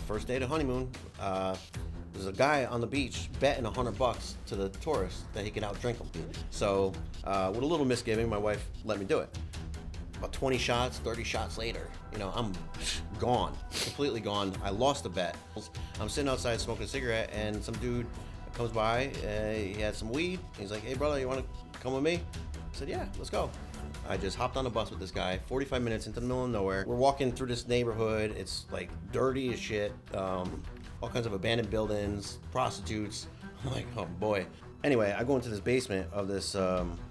First day of the honeymoon, there's a guy on the beach betting $100 to the tourists that he can outdrink him. So, with a little misgiving, my wife let me do it. About 20 shots, 30 shots later, I'm gone, completely gone. I lost the bet. I'm sitting outside smoking a cigarette, and some dude comes by. He had some weed. He's like, "Hey, brother, you want to come with me?" I said, "Yeah, let's go." I just hopped on a bus with this guy, 45 minutes into the middle of nowhere. We're walking through this neighborhood. It's like dirty as shit. All kinds of abandoned buildings, prostitutes. I'm like, oh boy. Anyway, I go into this basement of this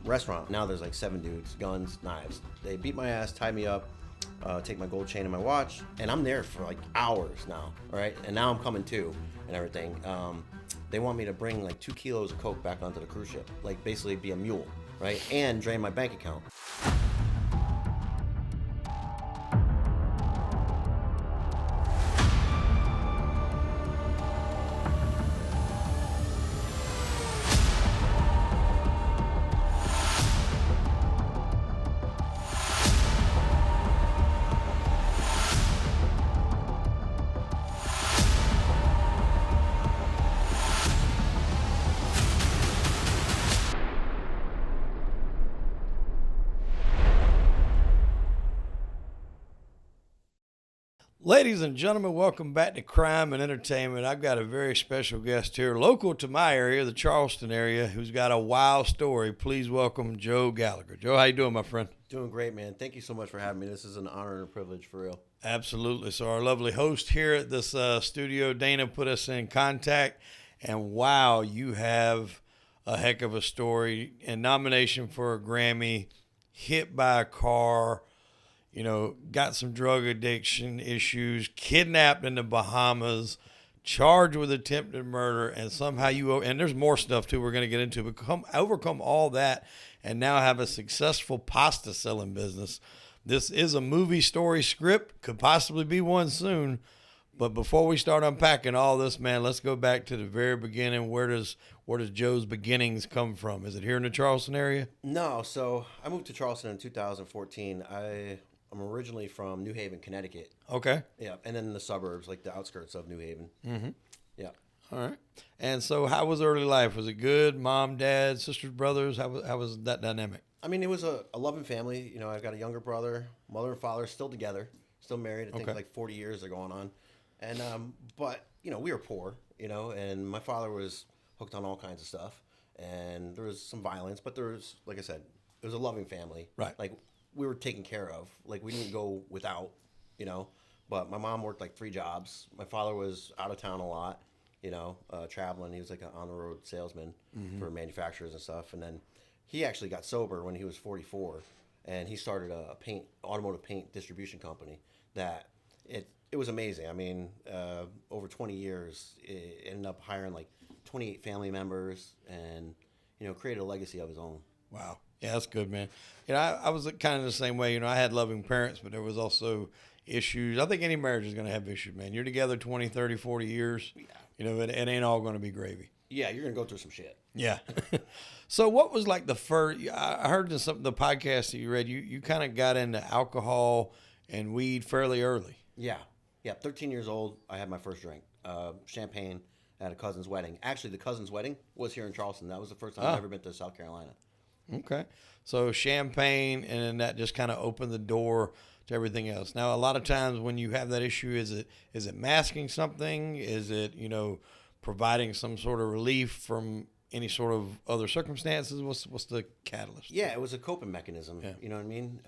restaurant. Now there's like 7 dudes, guns, knives. They beat my ass, tie me up, take my gold chain and my watch, and I'm there for like hours now, all right? And now I'm coming to and everything. They want me to bring like 2 kilos of coke back onto the cruise ship, like basically be a mule, right? And drain my bank account. Ladies and gentlemen, welcome back to Crime and Entertainment. I've got a very special guest here, local to my area, the Charleston area, who's got a wild story. Please welcome Joe Gallagher. Joe, how you doing, my friend? Doing great, man. Thank you so much for having me. This is an honor and a privilege, for real. Absolutely. So our lovely host here at this studio, Dana, put us in contact. And wow, you have a heck of a story. And nomination for a Grammy, hit by a car, got some drug addiction issues, kidnapped in the Bahamas, charged with attempted murder, and somehow and there's more stuff too we're going to get into, but overcome all that and now have a successful pasta selling business. This is a movie story script, could possibly be one soon. But before we start unpacking all this, man, let's go back to the very beginning. Where does Joe's beginnings come from? Is it here in the Charleston area? No, so I moved to Charleston in 2014. I'm originally from New Haven, Connecticut. Okay. Yeah, and then the suburbs, like the outskirts of New Haven. Mm-hmm. Yeah. All right. And so how was early life? Was it good? Mom, dad, sisters, brothers? How was that dynamic? I mean, it was a loving family. I've got a younger brother. Mother and father still together, still married. I think like 40 years are going on. And, but, we were poor, and my father was hooked on all kinds of stuff. And there was some violence, but there was, like I said, it was a loving family. Right. Like, we were taken care of. Like, we didn't go without, But my mom worked like 3 jobs. My father was out of town a lot, traveling. He was like an on-the-road salesman for manufacturers and stuff. And then he actually got sober when he was 44, and he started a automotive paint distribution company that it was amazing. I mean, over 20 years, it ended up hiring like 28 family members and, created a legacy of his own. Wow. Yeah, that's good, man. I was kind of the same way. I had loving parents, but there was also issues. I think any marriage is going to have issues, man. You're together 20, 30, 40 years. Yeah. It ain't all going to be gravy. Yeah, you're going to go through some shit. Yeah. So what was like the first, I heard in the podcast that you read, you kind of got into alcohol and weed fairly early. Yeah. 13 years old, I had my first drink. Champagne at a cousin's wedding. Actually, the cousin's wedding was here in Charleston. That was the first time I've ever been to South Carolina. Okay. So champagne, and then that just kind of opened the door to everything else. Now, a lot of times when you have that issue, is it masking something? Is it, providing some sort of relief from any sort of other circumstances? What's the catalyst? Yeah, it was a coping mechanism. Yeah. You know what I mean?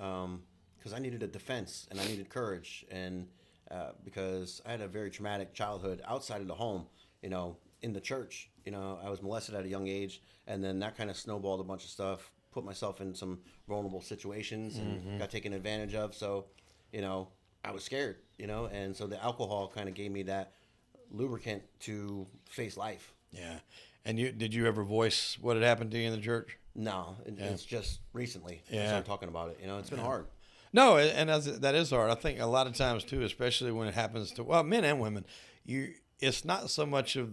Because I needed a defense and I needed courage, and because I had a very traumatic childhood outside of the home, in the church. I was molested at a young age, and then that kind of snowballed a bunch of stuff, put myself in some vulnerable situations and got taken advantage of. So, I was scared, and so the alcohol kind of gave me that lubricant to face life. Yeah. And did you ever voice what had happened to you in the church? No, it's just recently. I started talking about it. It's been hard. No, and that is hard. I think a lot of times too, especially when it happens to men and women, it's not so much of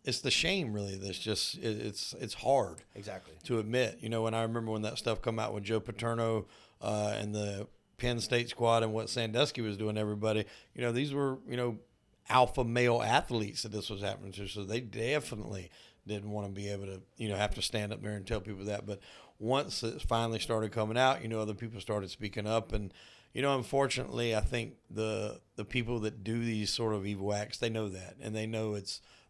it's the shame really that's just it's hard exactly to admit. And I remember when that stuff come out with Joe Paterno and the Penn State squad and what Sandusky was doing to everybody. These were alpha male athletes that this was happening to. So they definitely didn't want to be able to, have to stand up there and tell people that. But once it finally started coming out, other people started speaking up. And, unfortunately, I think the people that do these sort of evil acts, they know that. And they know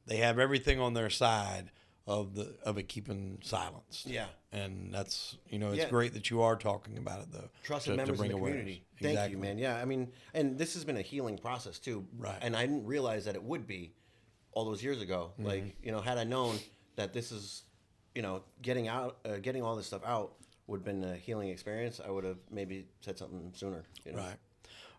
they have everything on their side of it keeping silence. Yeah. And that's, it's great that you are talking about it, though. Trusted members in the community. Thank you, man. Yeah, I mean, and this has been a healing process, too. Right. And I didn't realize that it would be all those years ago. Mm-hmm. Like, had I known that this is, getting all this stuff out would have been a healing experience, I would have maybe said something sooner. Right.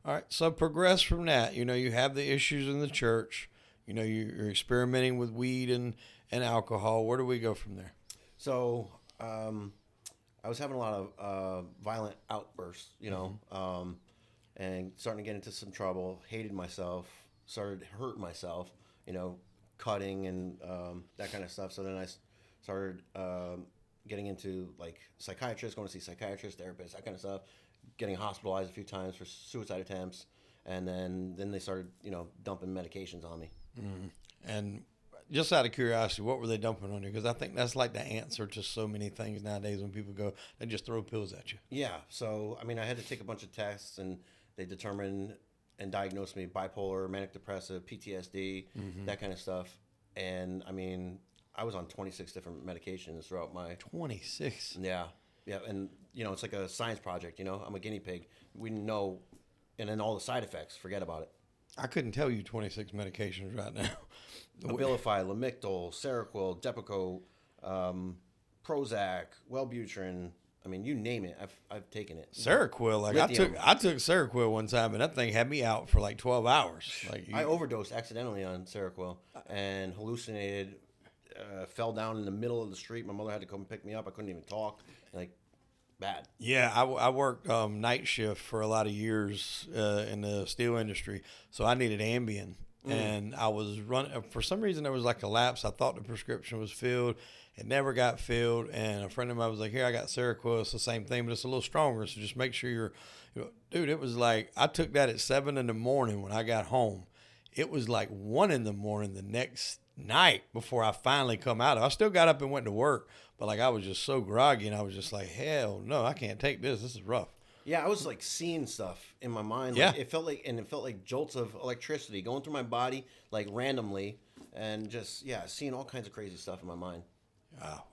All right. So progress from that. You have the issues in the church. You're experimenting with weed and alcohol. Where do we go from there? So I was having a lot of violent outbursts, and starting to get into some trouble. Hated myself. Started hurting myself, cutting and that kind of stuff. So then I started getting into like psychiatrists, going to see psychiatrists, therapists, that kind of stuff. Getting hospitalized a few times for suicide attempts, and then they started, dumping medications on me. Mm-hmm. And just out of curiosity, what were they dumping on you? Because I think that's like the answer to so many things nowadays. When people go, they just throw pills at you. Yeah. So I mean, I had to take a bunch of tests, and they determined and diagnosed me bipolar, manic depressive, PTSD, that kind of stuff. And I mean, I was on 26 different medications throughout my 26. Yeah. And it's like a science project. I'm a guinea pig. We didn't know, and then all the side effects. Forget about it. I couldn't tell you 26 medications right now. Abilify, Lamictal, Seroquel, Depakote, Prozac, Wellbutrin. I mean, you name it, I've taken it. Seroquel, like lithium. I took Seroquel one time, and that thing had me out for like 12 hours. I overdosed accidentally on Seroquel and hallucinated. Fell down in the middle of the street. My mother had to come pick me up. I couldn't even talk. Like, bad. Yeah, I worked night shift for a lot of years in the steel industry, so I needed Ambien. And I was running, for some reason there was like a lapse. I thought the prescription was filled. It never got filled. And a friend of mine was like, here, I got Seroquel. It's the same thing, but it's a little stronger. So just make sure dude, it was like, I took that at 7 a.m. when I got home. It was like 1 a.m. the next night before I finally come out. I still got up and went to work, but like I was just so groggy, and I was just like, hell no, I can't take this. This is rough. Yeah, I was like seeing stuff in my mind. Yeah. Like, it felt like jolts of electricity going through my body, like randomly, and just, seeing all kinds of crazy stuff in my mind. Oh,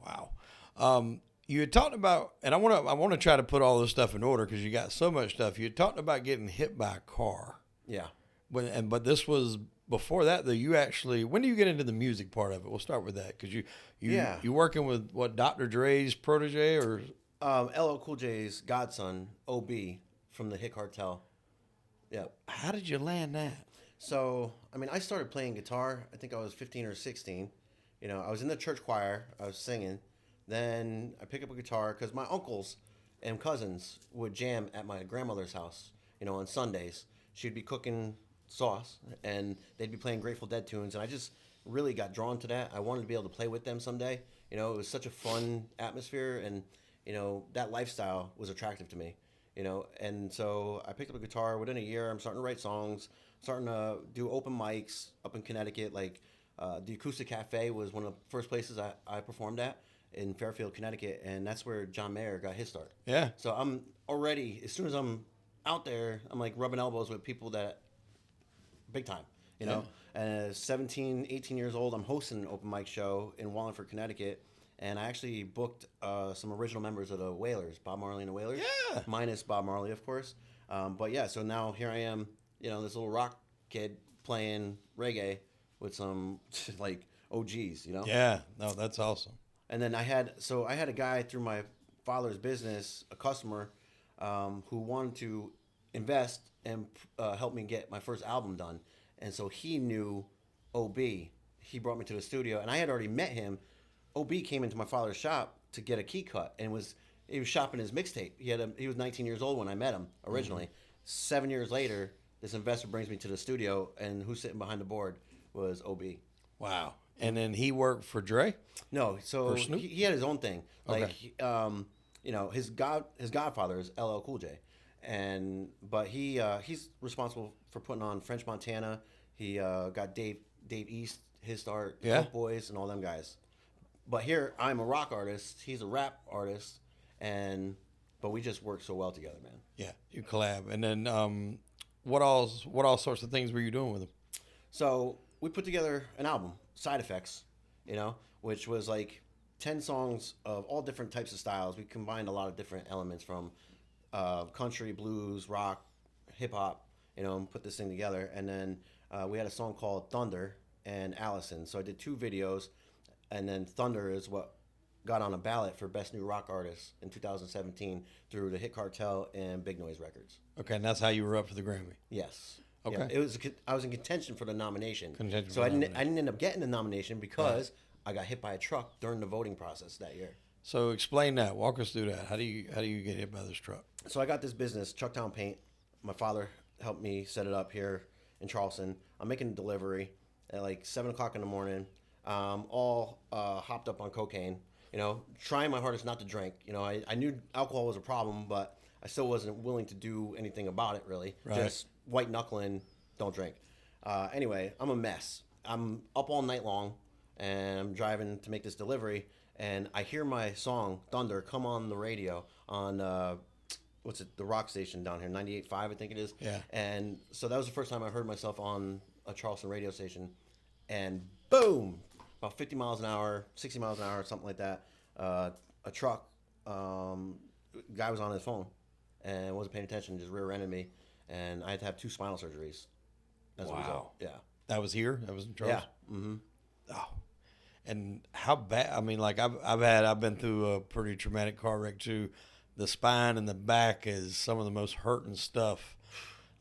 wow. You had talked about, and I want to try to put all this stuff in order because you got so much stuff. You had talked about getting hit by a car. Yeah. But this was before that, though. You actually, when do you get into the music part of it? We'll start with that because you working with what, Dr. Dre's protege or LL Cool J's godson, OB, from the Hit Cartel. Yeah. How did you land that? So, I mean, I started playing guitar. I think I was 15 or 16. I was in the church choir. I was singing. Then I picked up a guitar because my uncles and cousins would jam at my grandmother's house, on Sundays. She'd be cooking sauce, and they'd be playing Grateful Dead tunes, and I just really got drawn to that. I wanted to be able to play with them someday. It was such a fun atmosphere, and that lifestyle was attractive to me. And so I picked up a guitar. Within a year, I'm starting to write songs, starting to do open mics up in Connecticut. Like the Acoustic Cafe was one of the first places I performed at in Fairfield, Connecticut, and that's where John Mayer got his start. Yeah. So I'm already, as soon as I'm out there, I'm like rubbing elbows with people that big time, And at 17, 18 years old, I'm hosting an open mic show in Wallingford, Connecticut. And I actually booked some original members of the Wailers, Bob Marley and the Wailers. Yeah. Minus Bob Marley, of course. But yeah, so now here I am, this little rock kid playing reggae with some like OGs, Yeah. No, that's awesome. And then I had a guy through my father's business, a customer, who wanted to invest and help me get my first album done. And so he knew OB. He brought me to the studio, and I had already met him. OB came into my father's shop to get a key cut, and he was shopping his mixtape. He was 19 years old when I met him originally. Mm-hmm. 7 years later, this investor brings me to the studio, and who's sitting behind the board was OB. Wow. And then he worked for Dre? No, so he had his own thing. Like, okay. His godfather is LL Cool J, but he's responsible for putting on French Montana. He got Dave East his start, the Yeah. Coke Boys, and all them guys. But here I'm a rock artist. He's a rap artist, but we just work so well together, man. Yeah, you collab. And then what all sorts of things were you doing with him? So we put together an album, Side Effects, which was like 10 songs of all different types of styles. We combined a lot of different elements from country, blues, rock, hip hop, and put this thing together. And then we had a song called Thunder and Allison. So I did 2 videos, and then Thunder is what got on a ballot for Best New Rock Artist in 2017 through the Hit Cartel and Big Noise Records. Okay, and that's how you were up for the Grammy. Yes. Okay. Yeah, I was in contention for the nomination. Contention so for I the didn't nomination. I didn't end up getting the nomination because I got hit by a truck during the voting process that year. So explain that. Walk us through that. How do you get hit by this truck? So I got this business, Chucktown Paint. My father helped me set it up here in Charleston. I'm making a delivery at like 7 o'clock in the morning, all hopped up on cocaine, trying my hardest not to drink. I knew alcohol was a problem, but I still wasn't willing to do anything about it, really. Right. Just white knuckling, don't drink. Anyway, I'm a mess. I'm up all night long, and I'm driving to make this delivery, and I hear my song, Thunder, come on the radio on, the rock station down here, 98.5, I think it is. Yeah. And so that was the first time I heard myself on a Charleston radio station, and boom, about 50 miles an hour, 60 miles an hour, something like that. A truck, guy was on his phone and wasn't paying attention, just rear-ended me, and I had to have 2 spinal surgeries as a result. Yeah. That was here. That was in Charleston. Yeah. Mm-hmm. Oh, and how bad? I mean, like I've been through a pretty traumatic car wreck too. The spine and the back is some of the most hurting stuff.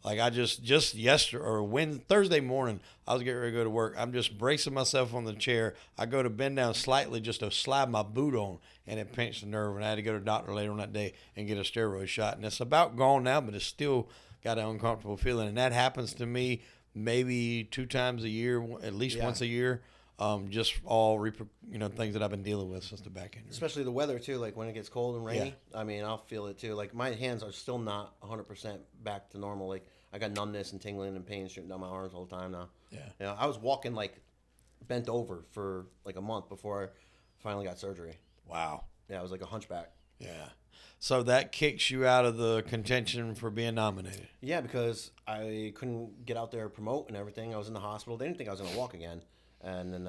Like I just yesterday or Thursday morning, I was getting ready to go to work. I'm just bracing myself on the chair. I go to bend down slightly just to slide my boot on, and it pinched the nerve. And I had to go to the doctor later on that day and get a steroid shot. And it's about gone now, but it's still got an uncomfortable feeling. And that happens to me maybe 2 times a year, at least once a year. Just all things that I've been dealing with since the back injury. Especially the weather too, like when it gets cold and rainy. Yeah. I mean, I'll feel it too. Like my hands are still not 100% back to normal. Like I got numbness and tingling and pain shooting down my arms all the time now. Yeah. I was walking like bent over for like a month before I finally got surgery. Wow. Yeah, I was like a hunchback. Yeah. So that kicks you out of the contention for being nominated. Yeah, because I couldn't get out there and promote and everything. I was in the hospital. They didn't think I was going to walk again. And then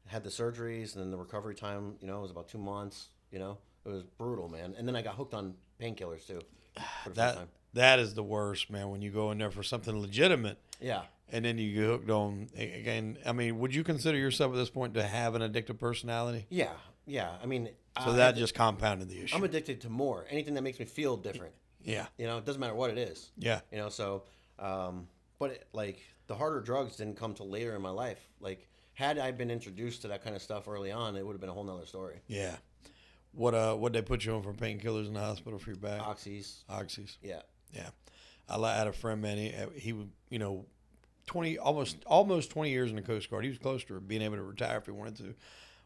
had the surgeries, and then the recovery time, was about 2 months. It was brutal, man. And then I got hooked on painkillers too. For the first time. That is the worst, man, when you go in there for something legitimate. Yeah. And then you get hooked on, again, I mean, would you consider yourself at this point to have an addictive personality? Yeah. I mean, So that just compounded the issue. I'm addicted to more. Anything that makes me feel different. Yeah. It doesn't matter what it is. Yeah. Like the harder drugs didn't come till later in my life. Like had I been introduced to that kind of stuff early on, it would have been a whole nother story. Yeah. What they put you on for painkillers in the hospital for your back? Oxys. Yeah. I had a friend, man. He would, almost 20 years in the Coast Guard. He was close to being able to retire if he wanted to.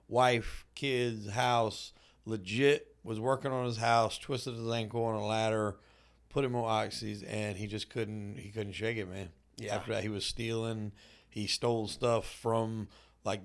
Wife, kids, house, legit was working on his house, twisted his ankle on a ladder, put him on oxys, and he just couldn't shake it, man. Yeah. After that, he was stealing. He stole stuff from like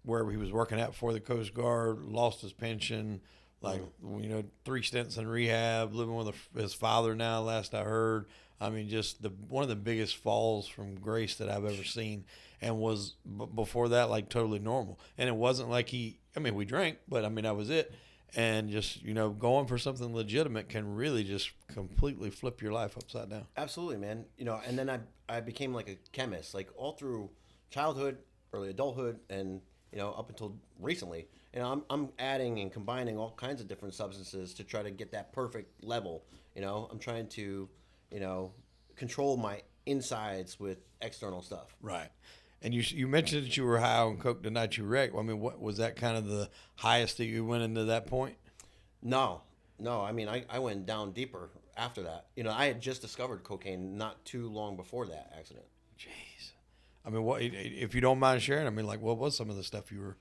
wherever he was working at for the Coast Guard, lost his pension, 3 stints in rehab, living with his father now, last I heard. I mean, just one of the biggest falls from grace that I've ever seen, and was before that like totally normal. And it wasn't like we drank, but I mean that was it. And just going for something legitimate can really just completely flip your life upside down. Absolutely, man. And then I became like a chemist, like all through childhood, early adulthood, and up until recently. I'm adding and combining all kinds of different substances to try to get that perfect level. I'm trying to control my insides with external stuff. Right. And you mentioned that you were high on coke the night you wrecked. I mean, what was that kind of the highest that you went into that point? No. I mean, I went down deeper after that. I had just discovered cocaine not too long before that accident. Jeez. I mean, what if you don't mind sharing? I mean, like, what was some of the stuff you were?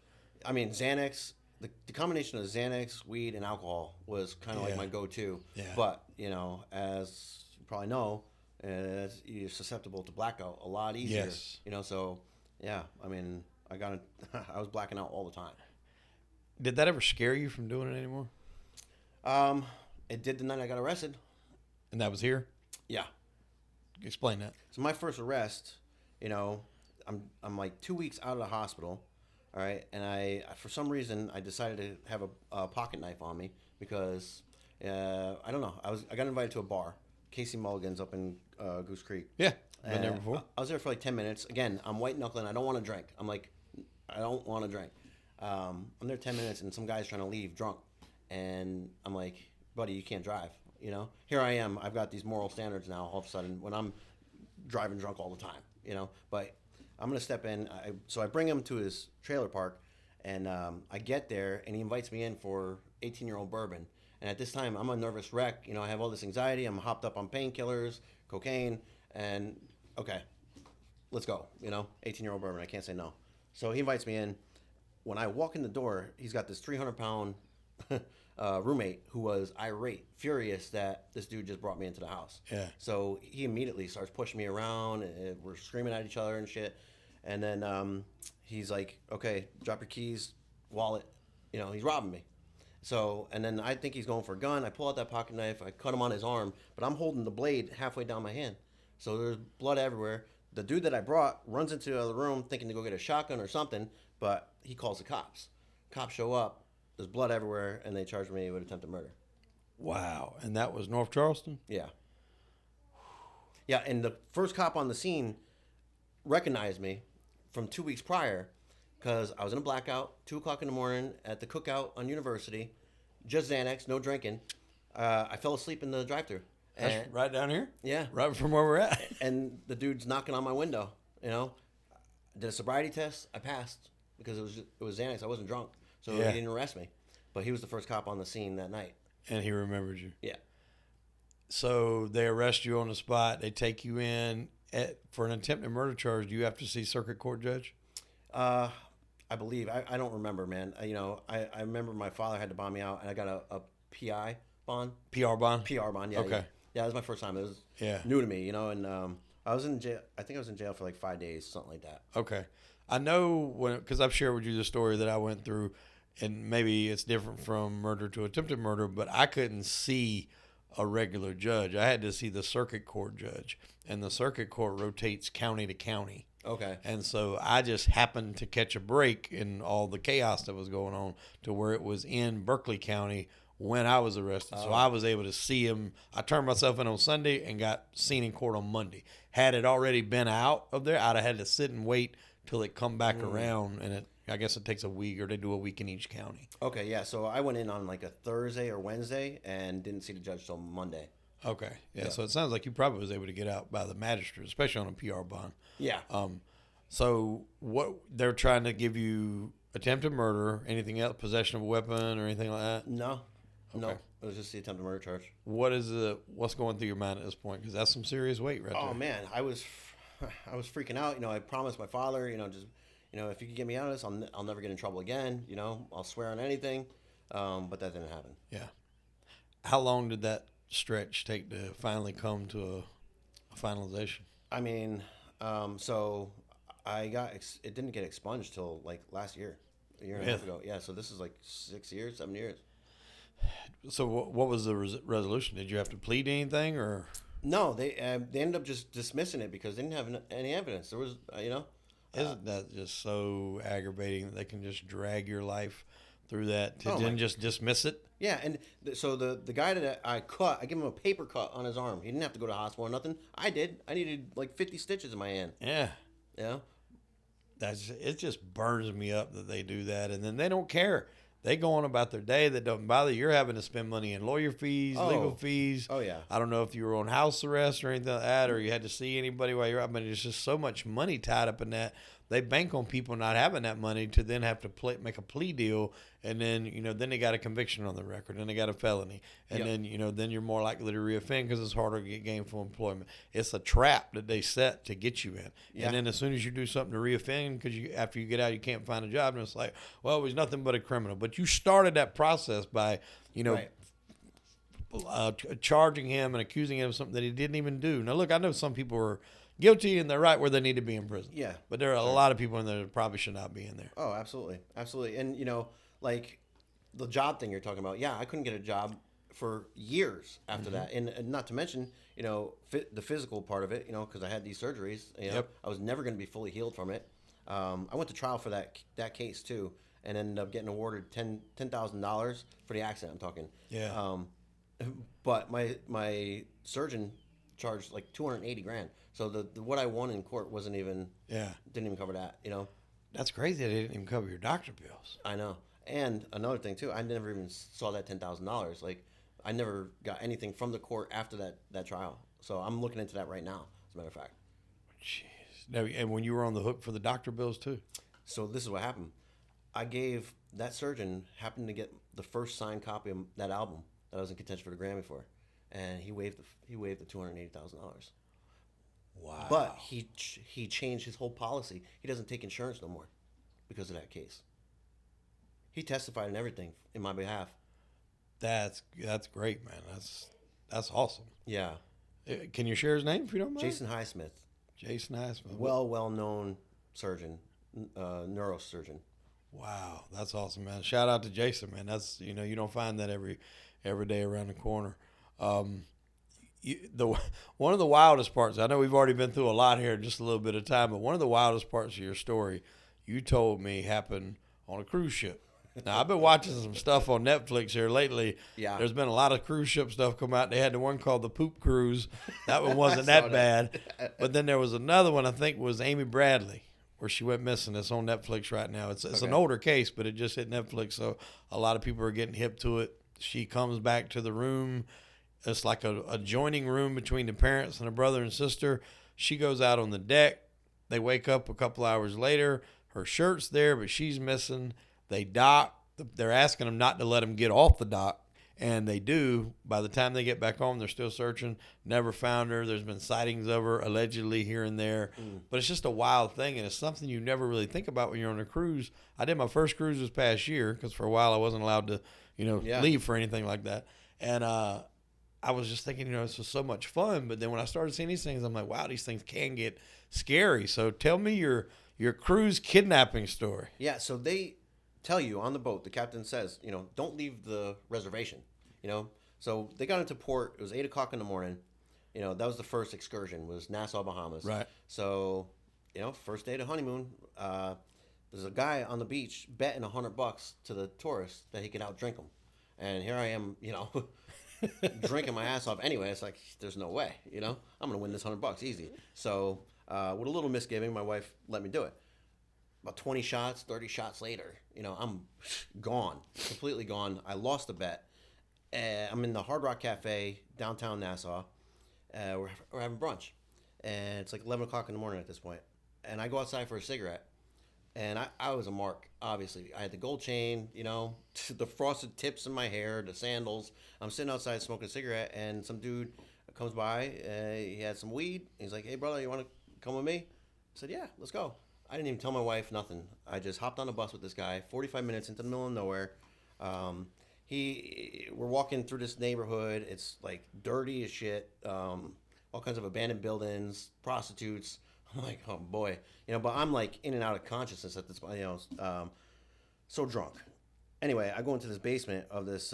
I mean, Xanax. The combination of Xanax, weed, and alcohol was kind of like my go-to. Yeah. But as you probably know, and you're susceptible to blackout a lot easier. Yes. So yeah, I mean, I was blacking out all the time. Did that ever scare you from doing it anymore? It did the night I got arrested. And that was here? Yeah. Explain that. So my first arrest, I'm like 2 weeks out of the hospital, all right, and I for some reason I decided to have a pocket knife on me because I don't know, I got invited to a bar, Casey Mulligan's up in Goose Creek. Yeah, been there before. I was there for like 10 minutes. Again, I'm white knuckling. I don't want to drink. I'm like, I don't want to drink. I'm there 10 minutes, and some guy's trying to leave drunk, and I'm like, buddy, you can't drive. Here I am. I've got these moral standards now. All of a sudden, when I'm driving drunk all the time, but I'm gonna step in. So I bring him to his trailer park, and I get there, and he invites me in for 18-year-old bourbon. And at this time, I'm a nervous wreck. I have all this anxiety. I'm hopped up on painkillers, cocaine, and okay, let's go. 18-year-old bourbon. I can't say no. So he invites me in. When I walk in the door, he's got this 300-pound roommate who was irate, furious that this dude just brought me into the house. Yeah. So he immediately starts pushing me around, and we're screaming at each other and shit. And then he's like, okay, drop your keys, wallet. He's robbing me. So, and then I think he's going for a gun. I pull out that pocket knife. I cut him on his arm, but I'm holding the blade halfway down my hand. So there's blood everywhere. The dude that I brought runs into the other room thinking to go get a shotgun or something, but he calls the cops. Cops show up. There's blood everywhere, and they charged me with attempted murder. Wow. And that was North Charleston? Yeah. Yeah, and the first cop on the scene recognized me from 2 weeks prior because I was in a blackout, 2 o'clock in the morning at the cookout on University, just Xanax, no drinking. I fell asleep in the drive-thru. That's right down here? Yeah. Right from where we're at. And the dude's knocking on my window, Did a sobriety test. I passed because it was Xanax. I wasn't drunk. So Yeah. he didn't arrest me. But he was the first cop on the scene that night. And he remembered you. Yeah. So they arrest you on the spot. They take you in for an attempted murder charge. Do you have to see circuit court judge? I believe. I don't remember, man. I remember my father had to bond me out, and I got a PI bond. PR bond? PR bond, yeah. Okay. Yeah, it was my first time. It was Yeah. new to me, and I was in jail. I think I was in jail for like 5 days, something like that. Okay. I know because I've shared with you the story that I went through, and maybe it's different from murder to attempted murder, but I couldn't see a regular judge. I had to see the circuit court judge, and the circuit court rotates county to county. Okay. And so I just happened to catch a break in all the chaos that was going on to where it was in Berkeley County when I was arrested. So I was able to see him. I turned myself in on Sunday and got seen in court on Monday. Had it already been out of there, I'd have had to sit and wait till it come back around, and I guess it takes a week, or they do a week in each county. Okay, yeah. So I went in on like a Thursday or Wednesday and didn't see the judge till Monday. Okay. Yeah. So it sounds like you probably was able to get out by the magistrate, especially on a PR bond. Yeah. So what they're trying to give you attempted murder, anything else, possession of a weapon or anything like that? No. No. Okay. It was just the attempted murder charge. What's going through your mind at this point? Because that's some serious weight right there. Oh man, I was freaking out. I promised my father, just if you could get me out of this, I'll never get in trouble again. I'll swear on anything. But that didn't happen. Yeah. How long did that stretch take to finally come to a finalization? I mean, so it didn't get expunged till like last year, a year and a half ago. Yeah. So this is like 7 years. So what was the resolution? Did you have to plead anything or? No, they ended up just dismissing it because they didn't have any evidence. There was, Isn't that just so aggravating that they can just drag your life through that to then just dismiss it? Yeah, and so the guy that I gave him a paper cut on his arm. He didn't have to go to the hospital or nothing. I did. I needed like 50 stitches in my hand. Yeah. Yeah. It just burns me up that they do that, and then they don't care. They go on about their day. That doesn't bother. You're having to spend money in lawyer fees, legal fees. Oh, yeah. I don't know if you were on house arrest or anything like that, or you had to see anybody while you're out. But there's just so much money tied up in that. They bank on people not having that money to then have to make a plea deal, and then then they got a conviction on the record, and they got a felony, and then then you're more likely to reoffend because it's harder to get gainful employment. It's a trap that they set to get you in, and then as soon as you do something to reoffend, because after you get out you can't find a job, and it's like, well, it was nothing but a criminal. But you started that process by Right. charging him and accusing him of something that he didn't even do. Now, look, I know some people are guilty and they're right where they need to be in prison. Yeah. But there are a lot of people in there that probably should not be in there. Oh, absolutely, absolutely. And like the job thing you're talking about. Yeah, I couldn't get a job for years after that, and not to mention, the physical part of it. Because I had these surgeries. Yep. I was never going to be fully healed from it. I went to trial for that case too, and ended up getting awarded $10,000 for the accident. I'm talking. Yeah. But my surgeon charged like 280 grand. So the what I won in court wasn't even didn't even cover that. That's crazy. They didn't even cover your doctor bills. I know. And another thing too, I never even saw that $10,000. Like I never got anything from the court after that trial. So I'm looking into that right now, as a matter of fact. Jeez. Now, and when you were on the hook for the doctor bills too? So this is what happened. I gave that surgeon happened to get the first signed copy of that album that I was in contention for the Grammy for, and he waived the $280,000. Wow. But he changed his whole policy. He doesn't take insurance no more because of that case. He testified and everything in my behalf. That's great, man. That's awesome. Yeah. Can you share his name if you don't mind? Jason Highsmith. Jason Highsmith. Well known surgeon, neurosurgeon. Wow, that's awesome, man. Shout out to Jason, man. That's you don't find that every day around the corner. One of the wildest parts, I know we've already been through a lot here in just a little bit of time, but one of the wildest parts of your story you told me happened on a cruise ship. Now, I've been watching some stuff on Netflix here lately. Yeah. There's been a lot of cruise ship stuff come out. They had the one called the Poop Cruise. That one wasn't that bad. But then there was another one, I think, was Amy Bradley, where she went missing. It's on Netflix right now. It's an older case, but it just hit Netflix, so a lot of people are getting hip to it. She comes back to the room. It's like a adjoining room between the parents and a brother and sister. She goes out on the deck. They wake up a couple hours later. Her shirt's there, but she's missing. They dock. They're asking them not to let them get off the dock, and they do. By the time they get back home, they're still searching. Never found her. There's been sightings of her allegedly here and there. But it's just a wild thing, and it's something you never really think about when you're on a cruise. I did my first cruise this past year because for a while I wasn't allowed to, leave for anything like that. And I was just thinking, this was so much fun. But then when I started seeing these things, I'm like, wow, these things can get scary. So tell me your cruise kidnapping story. Yeah, so they tell you on the boat, the captain says, don't leave the reservation, So they got into port. It was 8 o'clock in the morning. That was the first excursion, was Nassau, Bahamas. Right. So, first day of the honeymoon, there's a guy on the beach betting $100 to the tourists that he could outdrink them. And here I am, drinking my ass off anyway. It's like, there's no way, I'm going to win this $100 easy. So with a little misgiving, my wife let me do it. About 20 shots, 30 shots later, I'm gone, completely gone. I lost the bet. I'm in the Hard Rock Cafe, downtown Nassau. We're having brunch. And it's like 11 o'clock in the morning at this point. And I go outside for a cigarette. And I was a mark, obviously. I had the gold chain, the frosted tips in my hair, the sandals. I'm sitting outside smoking a cigarette, and some dude comes by. He had some weed. He's like, hey, brother, you want to come with me? I said, yeah, let's go. I didn't even tell my wife nothing. I just hopped on a bus with this guy, 45 minutes into the middle of nowhere. We're walking through this neighborhood. It's like dirty as shit. All kinds of abandoned buildings, prostitutes. I'm like, oh boy, but I'm like in and out of consciousness at this point, so drunk. Anyway, I go into this basement of this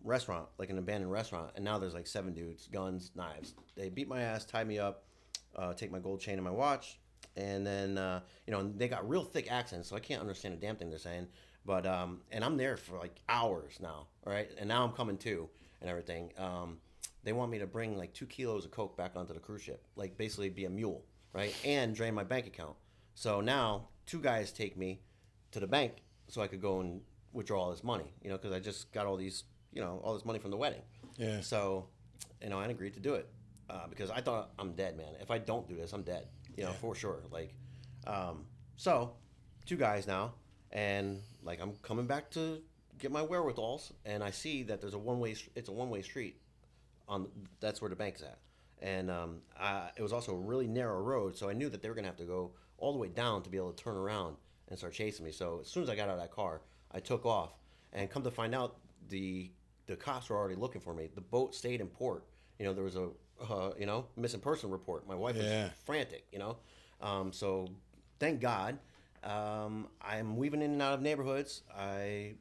restaurant, like an abandoned restaurant, and now there's like 7 dudes, guns, knives. They beat my ass, tie me up, take my gold chain and my watch. And then, they got real thick accents, so I can't understand a damn thing they're saying. But, and I'm there for like hours now, all right? And now I'm coming to and everything. They want me to bring like 2 kilos of coke back onto the cruise ship, like basically be a mule, right? And drain my bank account. So now 2 guys take me to the bank so I could go and withdraw all this money, because I just got all these, all this money from the wedding. Yeah. So, I agreed to do it because I thought I'm dead, man. If I don't do this, I'm dead. For sure. Like, so 2 guys now, and like I'm coming back to get my wherewithals, and I see that there's it's a one-way street that's where the bank's at. And it was also a really narrow road, so I knew that they were going to have to go all the way down to be able to turn around and start chasing me. So as soon as I got out of that car, I took off, and come to find out, the the cops were already looking for me. The boat stayed in port. You know, there was a missing person report. My wife was frantic. You know, so thank God, I'm weaving in and out of neighborhoods. I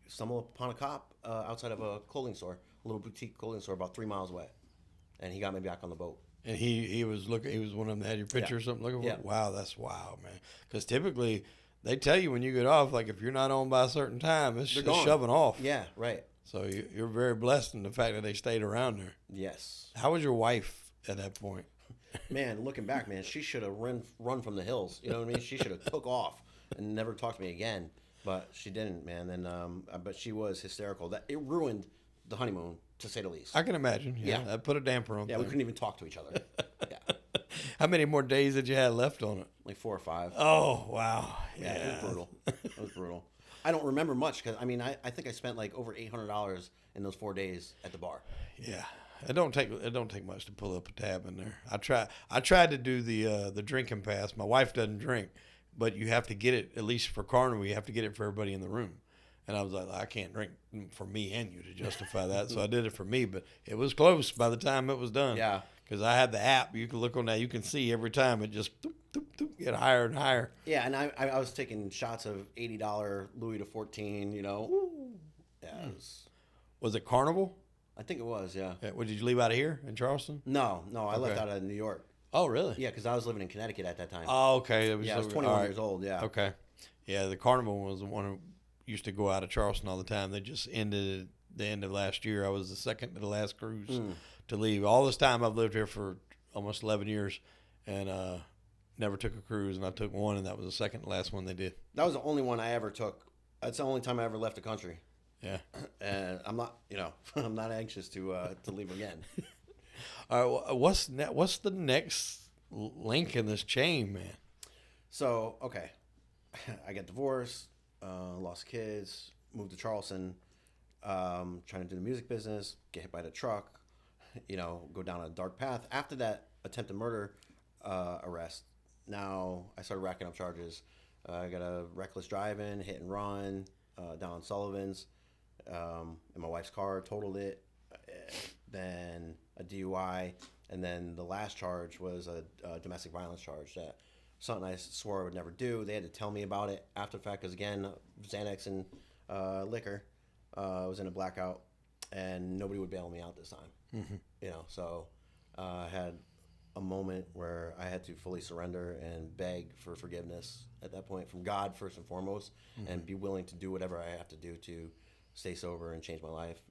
stumbled upon a cop outside of a clothing store, a little boutique clothing store about 3 miles away, and he got me back on the boat. And he was looking. He was one of them that had your picture or something looking for. Yeah. Wow, that's wild, man. Because typically they tell you when you get off, like if you're not on by a certain time, it's just shoving off. Yeah, right. So you're very blessed in the fact that they stayed around there. Yes. How was your wife at that point? Man, looking back, man, she should have run from the hills. You know what I mean? She should have took off and never talked to me again. But she didn't, man. And but she was hysterical. That it ruined the honeymoon, to say the least. I can imagine. Yeah, that put a damper on. Yeah, we couldn't even talk to each other. Yeah. How many more days did you have left on it? Like 4 or 5. Oh wow. Yeah, it was brutal. It was brutal. I don't remember much because I mean I think I spent like over $800 in those 4 days at the bar. Yeah. It don't take much to pull up a tab in there. I tried to do the drinking pass. My wife doesn't drink, but you have to get it, at least for Carnival, you have to get it for everybody in the room. And I was like, I can't drink for me and you to justify that. So I did it for me, but it was close by the time it was done. Yeah. Because I had the app. You can look on that. You can see every time it just get higher and higher. Yeah, and I was taking shots of $80 Louis XIV, you know. Ooh. Yeah. Was it Carnival? I think it was, yeah. Did you leave out of here in Charleston? No, I left out of New York. Oh, really? Yeah, because I was living in Connecticut at that time. Oh, okay. I was 21 years old, yeah. Okay. Yeah, the Carnival was the one who used to go out of Charleston all the time. They just ended the end of last year. I was the second to the last cruise to leave. All this time I've lived here for almost 11 years and never took a cruise, and I took one, and that was the second to last one they did. That was the only one I ever took. That's the only time I ever left the country. Yeah. And I'm not, I'm not anxious to leave again. All right, what's the next link in this chain, man? So, okay. I got divorced, lost kids, moved to Charleston, trying to do the music business, get hit by the truck, go down a dark path. After that attempted murder arrest, now I started racking up charges. I got a reckless driving, hit and run down on Sullivan's. In my wife's car, totaled it, then a DUI, and then the last charge was a domestic violence charge. That something I swore I would never do. They had to tell me about it after the fact because, again, Xanax and liquor. I was in a blackout, and nobody would bail me out this time. Mm-hmm. So I had a moment where I had to fully surrender and beg for forgiveness at that point from God first and foremost, and be willing to do whatever I have to do to stay sober and change my life,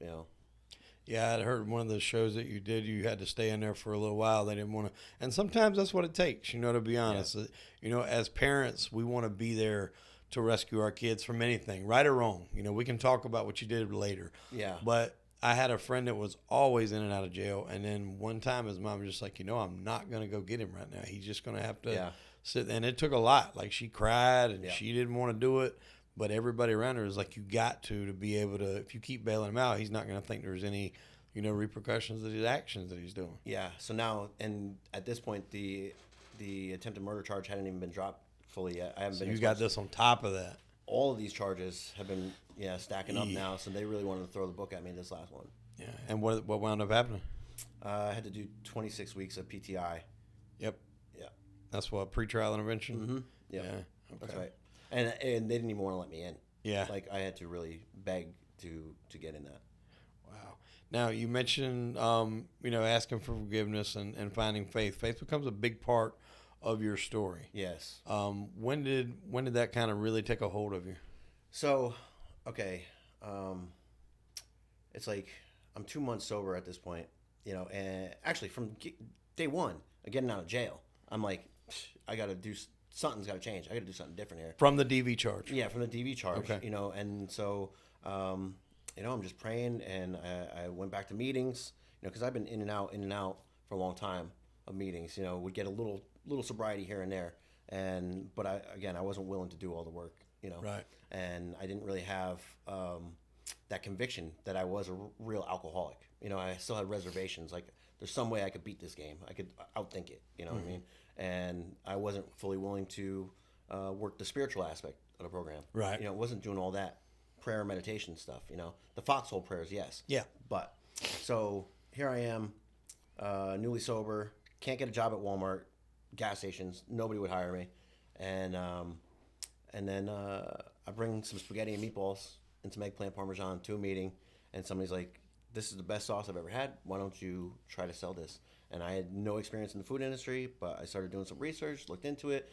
Yeah, I'd heard one of the shows that you did, you had to stay in there for a little while. They didn't want to, and sometimes that's what it takes, to be honest. Yeah. As parents, we want to be there to rescue our kids from anything, right or wrong. We can talk about what you did later. Yeah. But I had a friend that was always in and out of jail, and then one time his mom was just like, I'm not going to go get him right now. He's just going to have to sit, and it took a lot. Like, she cried, and she didn't want to do it. But everybody around her is like, you got to be able to, if you keep bailing him out, he's not going to think there's any, repercussions of his actions that he's doing. Yeah. So now, and at this point, the attempted murder charge hadn't even been dropped fully yet. I haven't been. You got this on top of that. All of these charges have been, stacking up now. So they really wanted to throw the book at me this last one. Yeah. And what wound up happening? I had to do 26 weeks of PTI. Yep. Yeah. That's what, pretrial intervention? Mm-hmm. Yep. Yeah. Okay. That's right. And they didn't even want to let me in. Yeah. Like, I had to really beg to get in that. Wow. Now, you mentioned, asking for forgiveness and finding faith. Faith becomes a big part of your story. Yes. When did that kind of really take a hold of you? So, okay. It's like I'm 2 months sober at this point, and actually from day one of getting out of jail, I'm like, I got to do something's got to change. I got to do something different here. From the DV charge? Yeah, from the DV charge. Okay. And so, I'm just praying, and I went back to meetings, because I've been in and out for a long time of meetings. Would get a little sobriety here and there, but I wasn't willing to do all the work. Right. And I didn't really have that conviction that I was a real alcoholic. I still had reservations. Like, there's some way I could beat this game. I could outthink it. You know what I mean? And I wasn't fully willing to work the spiritual aspect of the program. Right. Wasn't doing all that prayer meditation stuff. The foxhole prayers, yes. Yeah. But so here I am, newly sober, can't get a job at Walmart, gas stations. Nobody would hire me, and then I bring some spaghetti and meatballs and some eggplant parmesan to a meeting, and somebody's like, "This is the best sauce I've ever had. Why don't you try to sell this?" And I had no experience in the food industry, but I started doing some research, looked into it,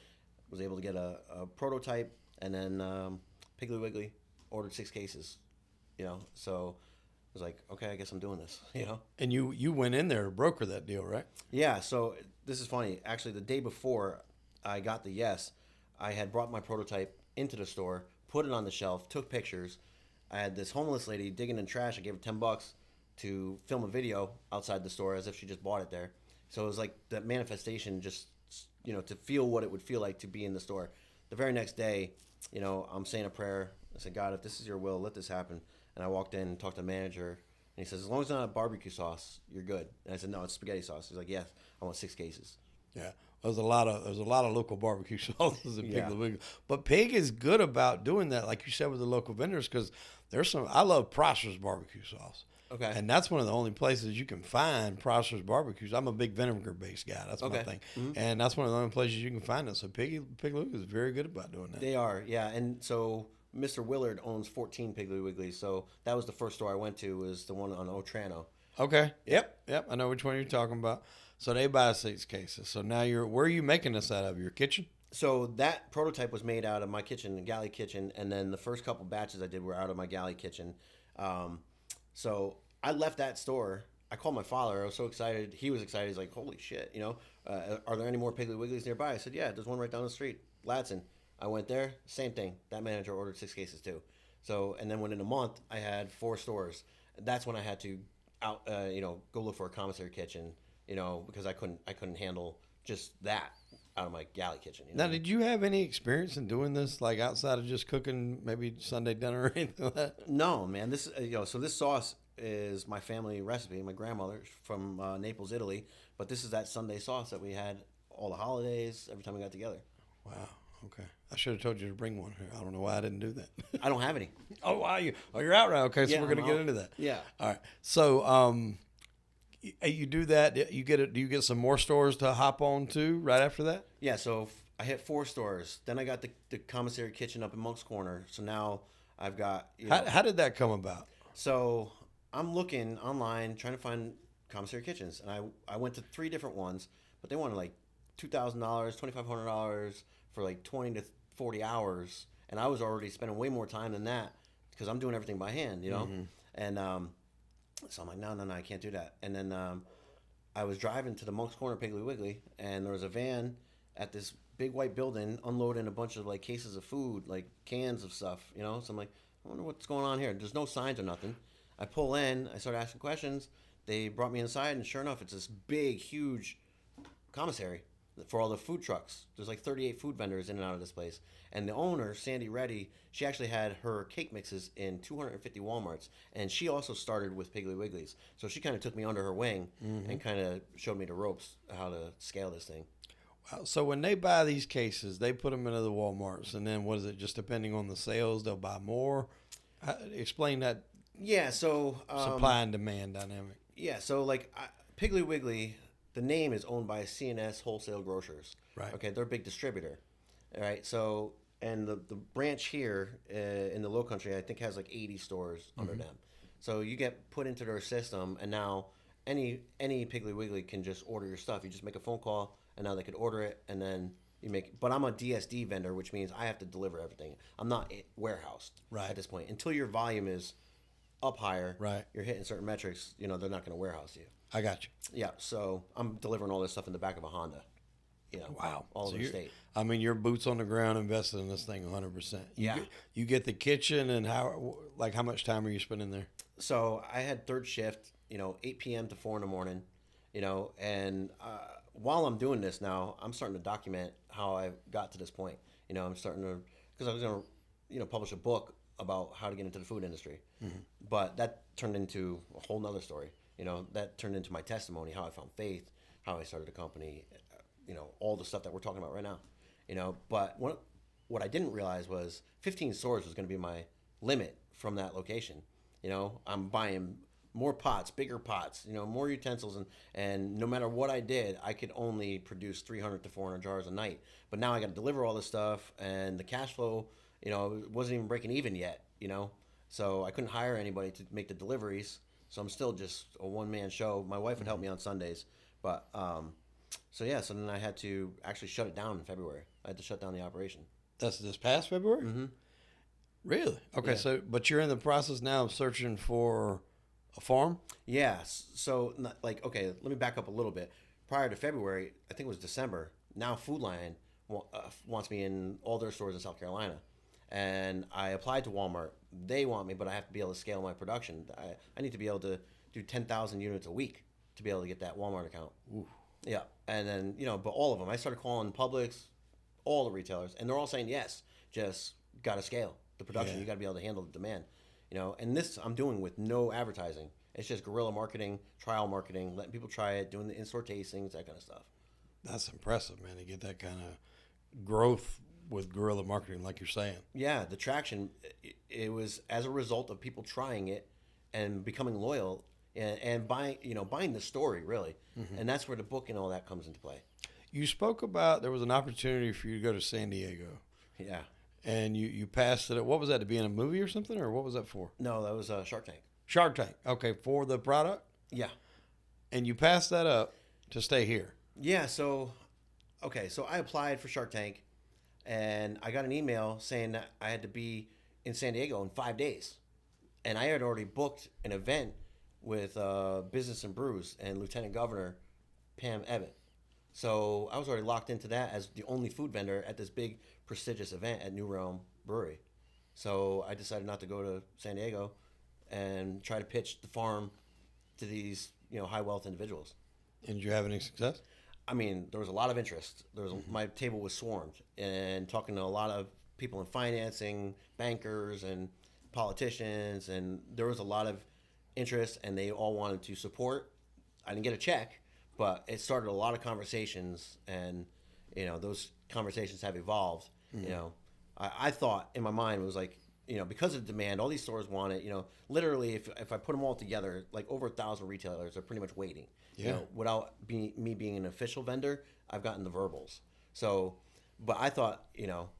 was able to get a prototype, and then Piggly Wiggly ordered 6 cases. So I was like, okay, I guess I'm doing this. And you went in there to broker that deal, right? Yeah. So this is funny. Actually, the day before I got the yes, I had brought my prototype into the store, put it on the shelf, took pictures. I had this homeless lady digging in trash. I gave her $10 to film a video outside the store as if she just bought it there. So it was like that manifestation, just to feel what it would feel like to be in the store. The very next day, I'm saying a prayer. I said, God, if this is your will, let this happen. And I walked in and talked to the manager, and he says, as long as it's not barbecue sauce, you're good. And I said, no, it's spaghetti sauce. He's like, yes, I want 6 cases. Yeah, there's a lot of local barbecue sauces in Piggly Wiggly. But Pig is good about doing that, like you said, with the local vendors, because I love Prosper's barbecue sauce. Okay. And that's one of the only places you can find Prosper's barbecues. I'm a big vinegar-based guy. That's my thing. Mm-hmm. And that's one of the only places you can find it. So Piggly Wiggly is very good about doing that. They are, yeah. And so Mr. Willard owns 14 Piggly Wigglies. So that was the first store I went to, was the one on Otrano. Okay. Yep. I know which one you're talking about. So they buy 6 cases. So now where are you making this out of? Your kitchen? So that prototype was made out of my kitchen, the galley kitchen, and then the first couple batches I did were out of my galley kitchen. So I left that store. I called my father. I was so excited. He was excited. He's like, holy shit, are there any more Piggly Wigglies nearby? I said, yeah, there's one right down the street, Ladson. I went there, same thing. That manager ordered 6 cases too. So, and then within a month, I had 4 stores. That's when I had to go look for a commissary kitchen, because I couldn't handle just that out of my galley kitchen. Now, did you have any experience in doing this, like outside of just cooking maybe Sunday dinner or anything like that? No, man. This, so this sauce is my family recipe, my grandmother's from Naples, Italy. But this is that Sunday sauce that we had all the holidays, every time we got together. Wow. Okay. I should have told you to bring one here. I don't know why I didn't do that. I don't have any. Oh, wow. You're out right. Okay, so we're going to get into that. Yeah. All right. So you do that. Do you get some more stores to hop on to right after that? Yeah, so I hit 4 stores. Then I got the commissary kitchen up in Monk's Corner. So now I've got... How did that come about? So I'm looking online, trying to find commissary kitchens. And I went to 3 different ones, but they wanted like $2,000, $2,500 for like 20 to 40 hours. And I was already spending way more time than that because I'm doing everything by hand, Mm-hmm. And so I'm like, no, I can't do that. And then I was driving to the Monk's Corner Piggly Wiggly, and there was a van at this big white building unloading a bunch of like cases of food, like cans of stuff, So I'm like, I wonder what's going on here. There's no signs or nothing. I pull in, I start asking questions. They brought me inside, and sure enough, it's this big, huge commissary for all the food trucks. There's like 38 food vendors in and out of this place. And the owner, Sandy Reddy, she actually had her cake mixes in 250 Walmarts. And she also started with Piggly Wigglies. So she kind of took me under her wing and kind of showed me the ropes, how to scale this thing. Wow. So when they buy these cases, they put them into the Walmarts. And then what is it, just depending on the sales, they'll buy more? Explain that. Yeah, so... supply and demand dynamic. Yeah, so like Piggly Wiggly... The name is owned by CNS Wholesale Grocers. Right. Okay, they're a big distributor. All right, so, and the branch here in the Low Country, I think, has like 80 stores under them. So you get put into their system, and now any Piggly Wiggly can just order your stuff. You just make a phone call, and now they could order it, and then you make. But I'm a DSD vendor, which means I have to deliver everything. I'm not warehoused at this point. Until your volume is up higher, you're hitting certain metrics, they're not going to warehouse you. I got you. Yeah, so I'm delivering all this stuff in the back of a Honda. Wow. All over the state. I mean, you're boots on the ground invested in this thing 100%. You get the kitchen, and how much time are you spending there? So I had third shift, 8 p.m. to 4 in the morning, and while I'm doing this now, I'm starting to document how I got to this point. I'm starting to, because I was going to, publish a book about how to get into the food industry. Mm-hmm. But that turned into a whole nother story. That turned into my testimony, how I found faith, how I started a company, all the stuff that we're talking about right now. But what I didn't realize was 15 stores was going to be my limit from that location. I'm buying more pots, bigger pots, more utensils, and no matter what I did, I could only produce 300 to 400 jars a night. But now I got to deliver all this stuff, and the cash flow, wasn't even breaking even yet. So I couldn't hire anybody to make the deliveries. So I'm still just a one-man show. My wife would help me on Sundays, but so yeah. So then I had to actually shut it down in February. I had to shut down the operation. That's this past February? Mm-hmm. Really? Okay, Yeah. so, but you're in the process now of searching for a farm? Yes. So, okay, let me back up a little bit. Prior to February, I think it was December. Now, Food Lion wants me in all their stores in South Carolina, and I applied to Walmart. They want me, but I have to be able to scale my production. I need to be able to do 10,000 units a week to be able to get that Walmart account. Ooh. Yeah, and then but all of them. I started calling Publix, all the retailers, and they're all saying yes. Just got to scale the production. Yeah. You got to be able to handle the demand. And this I'm doing with no advertising. It's just guerrilla marketing, trial marketing, letting people try it, doing the in-store tastings, that kind of stuff. That's impressive, man, to get that kind of growth with guerrilla marketing, like you're saying. Yeah, the traction, it was as a result of people trying it and becoming loyal and buying the story, really. Mm-hmm. And that's where the book and all that comes into play. You spoke about there was an opportunity for you to go to San Diego. Yeah. And you passed it. What was that, to be in a movie or something, or what was that for? No, that was Shark Tank. Shark Tank. Okay, for the product? Yeah. And you passed that up to stay here. Yeah, so I applied for Shark Tank, and I got an email saying that I had to be in San Diego in 5 days. And I had already booked an event with Business and Brews and Lieutenant Governor Pam Ebbett. So I was already locked into that as the only food vendor at this big prestigious event at New Realm Brewery. So I decided not to go to San Diego and try to pitch the farm to these, high wealth individuals. And did you have any success? I mean, there was a lot of interest. My table was swarmed, and talking to a lot of people in financing, bankers and politicians, and there was a lot of interest, and they all wanted to support. I didn't get a check, but it started a lot of conversations, and those conversations have evolved. Mm-hmm. I thought in my mind it was like, because of demand, all these stores want it. Literally, if I put them all together, like over 1,000 retailers are pretty much waiting. Yeah. Without me being an official vendor, I've gotten the verbals. So, but I thought,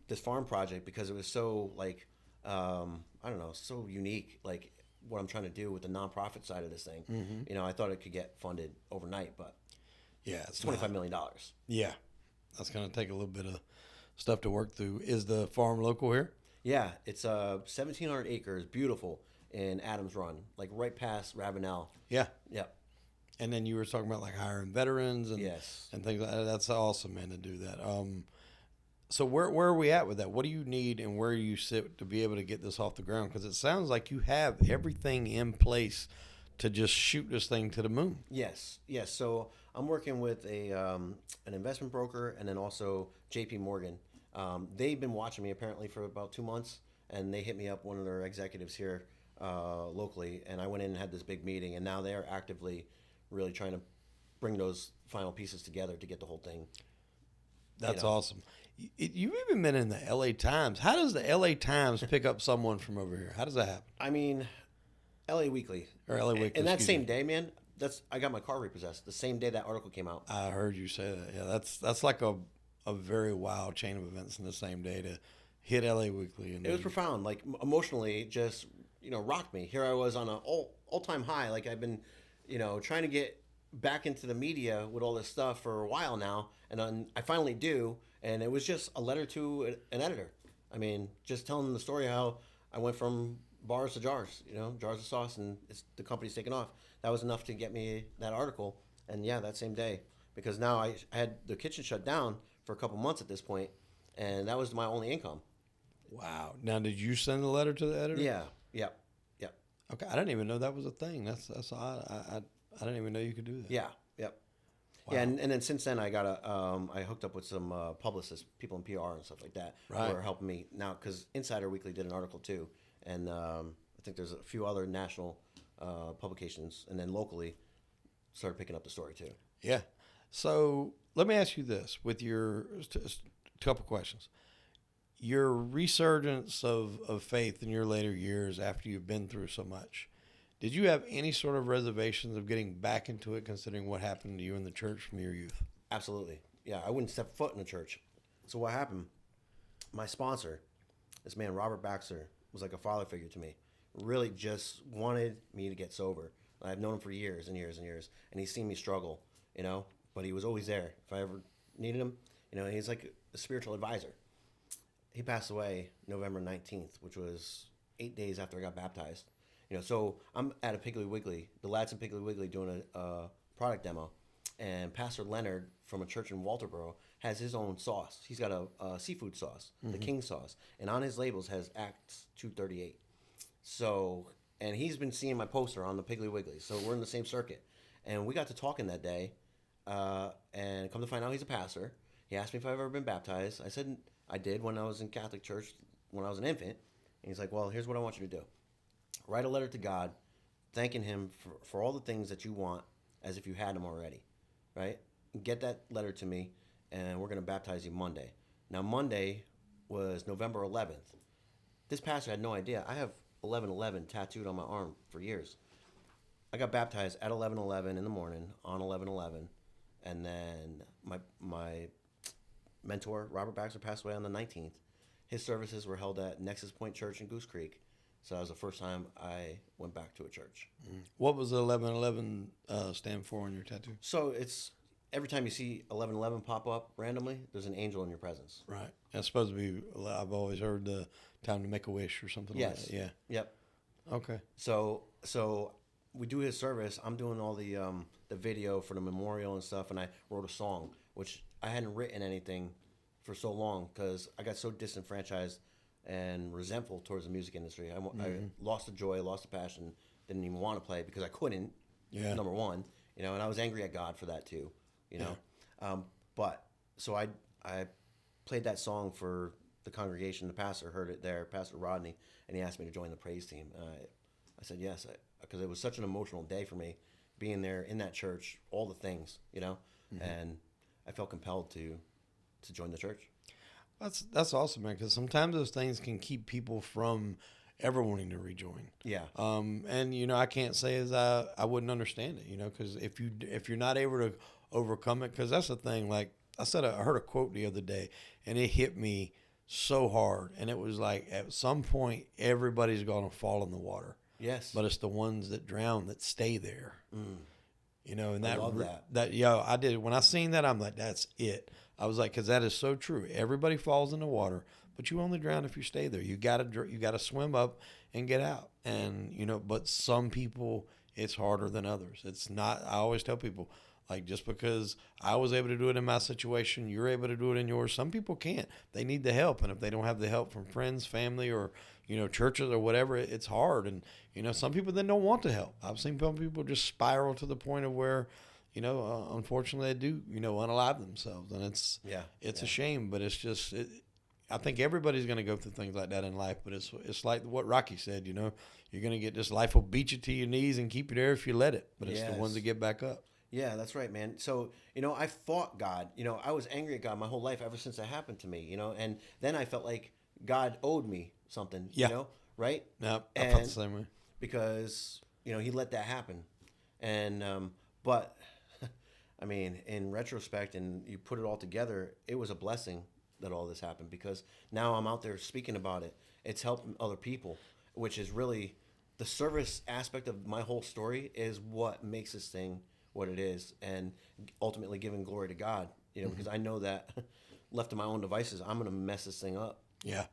this farm project, because it was so like, I don't know, so unique, like what I'm trying to do with the nonprofit side of this thing. Mm-hmm. I thought it could get funded overnight, but yeah, it's $25 million. Yeah, that's going to take a little bit of stuff to work through. Is the farm local here? Yeah, it's 1,700 acres, beautiful, in Adams Run, like right past Ravenel. Yeah. Yep. And then you were talking about like hiring veterans and yes, and things like that. That's awesome, man, to do that. So where are we at with that? What do you need, and where do you sit to be able to get this off the ground? Because it sounds like you have everything in place to just shoot this thing to the moon. Yes. So I'm working with an investment broker, and then also J.P. Morgan. They've been watching me apparently for about 2 months, and they hit me up, one of their executives here locally, and I went in and had this big meeting, and now they are actively really trying to bring those final pieces together to get the whole thing. That's awesome. You've even been in the LA Times. How does the LA Times pick up someone from over here? How does that happen? I mean, LA Weekly. Or LA Weekly. And that same day, man, I got my car repossessed the same day that article came out. I heard you say that. Yeah, that's like a very wild chain of events in the same day to hit LA Weekly. And it was profound. Like emotionally, just rocked me. Here I was on an all-time high. Like I've been, trying to get back into the media with all this stuff for a while now, and then I finally do. And it was just a letter to an editor. I mean, just telling the story how I went from bars to jars, jars of sauce, and the company's taken off. That was enough to get me that article. And yeah, that same day, because now I had the kitchen shut down for a couple months at this point, and that was my only income. Wow. Now, did you send the letter to the editor? Yeah. Yep. Okay, I didn't even know that was a thing. That's odd. I didn't even know you could do that. Yeah. Yep. Wow. Yeah, and then since then I got I hooked up with some publicists, people in PR and stuff like that, right, who are helping me now, because Insider Weekly did an article too, and I think there's a few other national publications, and then locally started picking up the story too. Yeah. So let me ask you this: with your couple questions, your resurgence of faith in your later years after you've been through so much, did you have any sort of reservations of getting back into it, considering what happened to you in the church from your youth? Absolutely. Yeah, I wouldn't step foot in the church. So what happened? My sponsor, this man, Robert Baxter, was like a father figure to me. Really just wanted me to get sober. I've known him for years and years and years, and he's seen me struggle, but he was always there. If I ever needed him, he's like a spiritual advisor. He passed away November 19th, which was 8 days after I got baptized. So I'm at a Piggly Wiggly, the lads in Piggly Wiggly doing a product demo, and Pastor Leonard from a church in Walterboro has his own sauce. He's got a seafood sauce, the King sauce, and on his labels has Acts 2:38. So, and he's been seeing my poster on the Piggly Wiggly, so we're in the same circuit. And we got to talking that day, and come to find out he's a pastor. He asked me if I've ever been baptized. I said I did when I was in Catholic church when I was an infant. And he's like, well, here's what I want you to do. Write a letter to God thanking him for all the things that you want as if you had them already, right? Get that letter to me, and we're going to baptize you Monday. Now, Monday was November 11th. This pastor had no idea. I have 11:11 tattooed on my arm for years. I got baptized at 11:11 in the morning on 11:11, and then my mentor, Robert Baxter, passed away on the 19th. His services were held at Nexus Point Church in Goose Creek. So that was the first time I went back to a church. What was the 1111 stand for on your tattoo? So it's every time you see 1111 pop up randomly, there's an angel in your presence. Right. That's supposed to be, I've always heard the time to make a wish or something like that. Yeah. Yep. Okay. So we do his service. I'm doing all the video for the memorial and stuff, and I wrote a song, which I hadn't written anything for so long because I got so disenfranchised and resentful towards the music industry. I lost the joy, lost the passion, didn't even want to play because I couldn't, number one, and I was angry at God for that too, but so I played that song for the congregation. The pastor heard it there, Pastor Rodney, and he asked me to join the praise team. And I said yes, because it was such an emotional day for me, being there in that church, all the things, and I felt compelled to join the church. That's awesome, man, because sometimes those things can keep people from ever wanting to rejoin. Yeah. And I can't say as I wouldn't understand it, because if you're not able to overcome it, because that's the thing. Like I said, I heard a quote the other day, and it hit me so hard, and it was like at some point everybody's going to fall in the water. Yes. But it's the ones that drown that stay there. And I love that. I did. When I seen that, I'm like, that's it. I was like, because that is so true. Everybody falls in the water, but you only drown if you stay there. You gotta swim up and get out. And but some people, it's harder than others. It's not. I always tell people, like, just because I was able to do it in my situation, you're able to do it in yours. Some people can't. They need the help, and if they don't have the help from friends, family, or churches or whatever, it's hard. And some people then don't want to help. I've seen some people just spiral to the point of where, unfortunately, they do, unalive themselves, and it's a shame. But it's just, I think everybody's going to go through things like that in life. But it's like what Rocky said, you're going to get this life will beat you to your knees and keep you there if you let it. But it's the ones that get back up. Yeah, that's right, man. So, I fought God. I was angry at God my whole life ever since it happened to me, and then I felt like God owed me something, right? No, I felt the same way. Because, he let that happen. And, but, I mean, in retrospect, and you put it all together, it was a blessing that all this happened, because now I'm out there speaking about it. It's helping other people, which is really the service aspect of my whole story is what makes this thing what it is, and ultimately giving glory to God, because I know that left to my own devices, I'm going to mess this thing up. Yeah.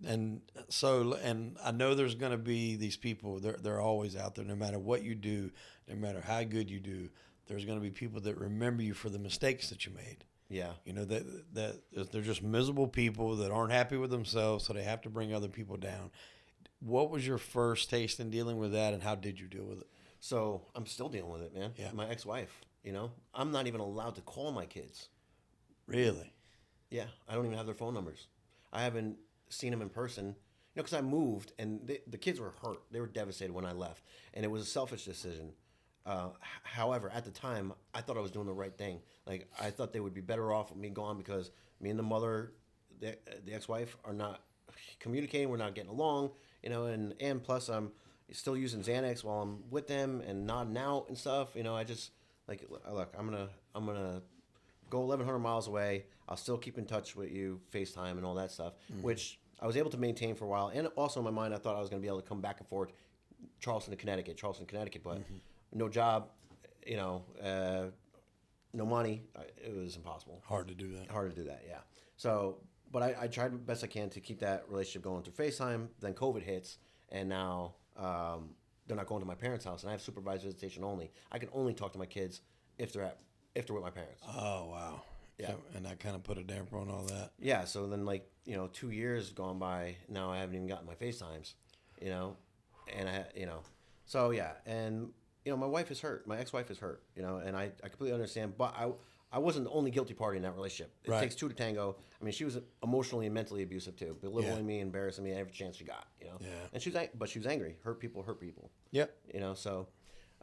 And so, and I know there's going to be these people, they're always out there, no matter what you do, no matter how good you do, there's going to be people that remember you for the mistakes that you made. Yeah. That they're just miserable people that aren't happy with themselves, so they have to bring other people down. What was your first taste in dealing with that, and how did you deal with it? So I'm still dealing with it, man. Yeah. My ex-wife, I'm not even allowed to call my kids. Really? Yeah. I don't even have their phone numbers. I haven't seen them in person, because I moved, and the kids were hurt. They were devastated when I left, and it was a selfish decision. However, at the time, I thought I was doing the right thing. Like, I thought they would be better off with me gone, because me and the mother, the ex-wife are not communicating. We're not getting along, and plus I'm still using Xanax while I'm with them and nodding out and stuff. I just like, look, I'm gonna go 1,100 miles away. I'll still keep in touch with you, FaceTime and all that stuff, which I was able to maintain for a while. And also in my mind, I thought I was gonna be able to come back and forth, Charleston to Connecticut, but no job, no money. It was impossible. Hard to do that. Hard to do that, yeah. So, but I tried the best I can to keep that relationship going through FaceTime. Then COVID hits, and now they're not going to my parents' house, and I have supervised visitation only. I can only talk to my kids if they're with my parents. Oh, wow. Yeah. So, and that kind of put a damper on all that. Yeah, so then 2 years gone by, now I haven't even gotten my FaceTimes, and so yeah, and my wife is hurt, my ex-wife is hurt, and I completely understand, but I wasn't the only guilty party in that relationship. It Right. takes two to tango. I mean, she was emotionally and mentally abusive too, belittling me, embarrassing me every chance she got, Yeah. and she was angry. Hurt people, Yep. so,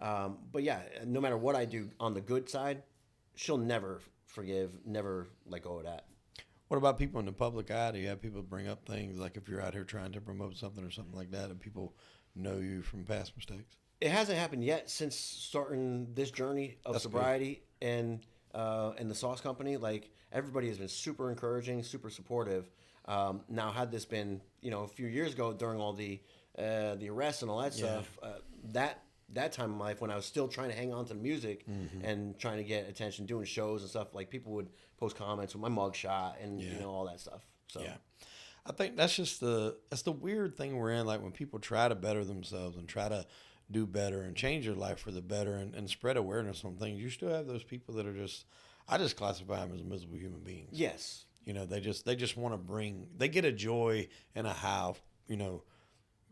but yeah, no matter what I do on the good side, she'll never forgive, never let go of that. What about people in the public eye? Do you have people bring up things like if you're out here trying to promote something or something like that, and people know you from past mistakes? It hasn't happened yet since starting this journey of That's sobriety and the sauce company. Like, everybody has been super encouraging, super supportive. Now, had this been a few years ago during all the arrests and all that stuff, that time in my life when I was still trying to hang on to the music and trying to get attention, doing shows and stuff, like people would post comments with my mugshot and all that stuff. So Yeah. I think that's the weird thing we're in. Like when people try to better themselves and try to do better and change their life for the better and spread awareness on things, you still have those people that are I just classify them as miserable human beings. yes, They just want to they get a joy and a high,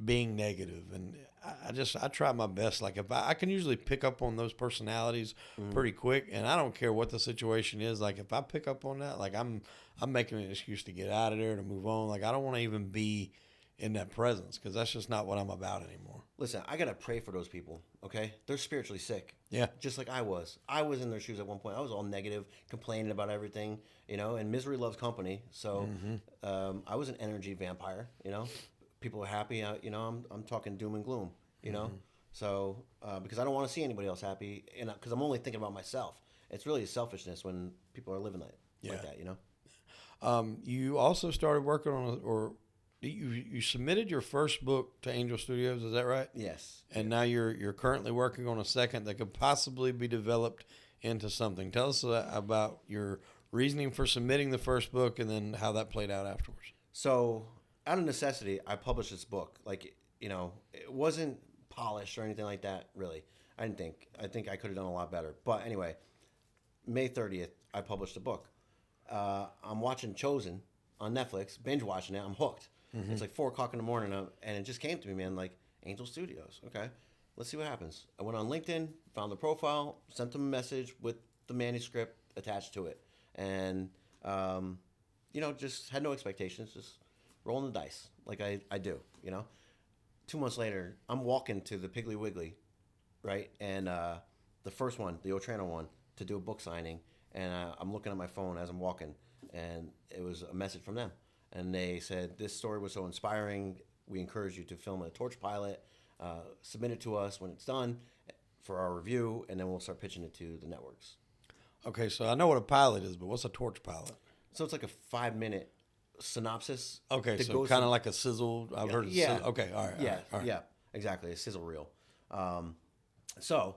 being negative. And I try my best. Like if I can usually pick up on those personalities pretty quick, and I don't care what the situation is. Like if I pick up on that, like I'm making an excuse to get out of there, to move on. Like I don't want to even be in that presence because that's just not what I'm about anymore. listen, I gotta pray for those people. Okay, they're spiritually sick. Yeah. Just like I was. I was in their shoes at one point. I was all negative, complaining about everything, and misery loves company. So I was an energy vampire, People are happy, I'm talking doom and gloom, So, because I don't want to see anybody else happy, and because I'm only thinking about myself. It's really selfishness when people are living like that, You also started working on you submitted your first book to Angel Studios, is that right? Yes. And now you're currently working on a second that could possibly be developed into something. Tell us about your reasoning for submitting the first book and then how that played out afterwards. So, out of necessity, I published this book. Like, it wasn't polished or anything like that, really. I think I could have done a lot better. But anyway, May 30th, I published a book. I'm watching Chosen on Netflix, binge watching it. I'm hooked. It's like 4 o'clock in the morning, and it just came to me, man, like, Angel Studios. Okay, let's see what happens. I went on LinkedIn, found the profile, sent them a message with the manuscript attached to it. And, just had no expectations, just rolling the dice like I do, 2 months later, I'm walking to the Piggly Wiggly, right? And the first one, the Otrano one, to do a book signing. And I'm looking at my phone as I'm walking, and it was a message from them. And they said, this story was so inspiring. We encourage you to film a torch pilot, submit it to us when it's done for our review, and then we'll start pitching it to the networks. Okay, so I know what a pilot is, but what's a torch pilot? So it's like a 5-minute synopsis. Okay, so kind of like a sizzle. I've heard of sizzle. Okay, all right. Yeah, all right. yeah, exactly. A sizzle reel. So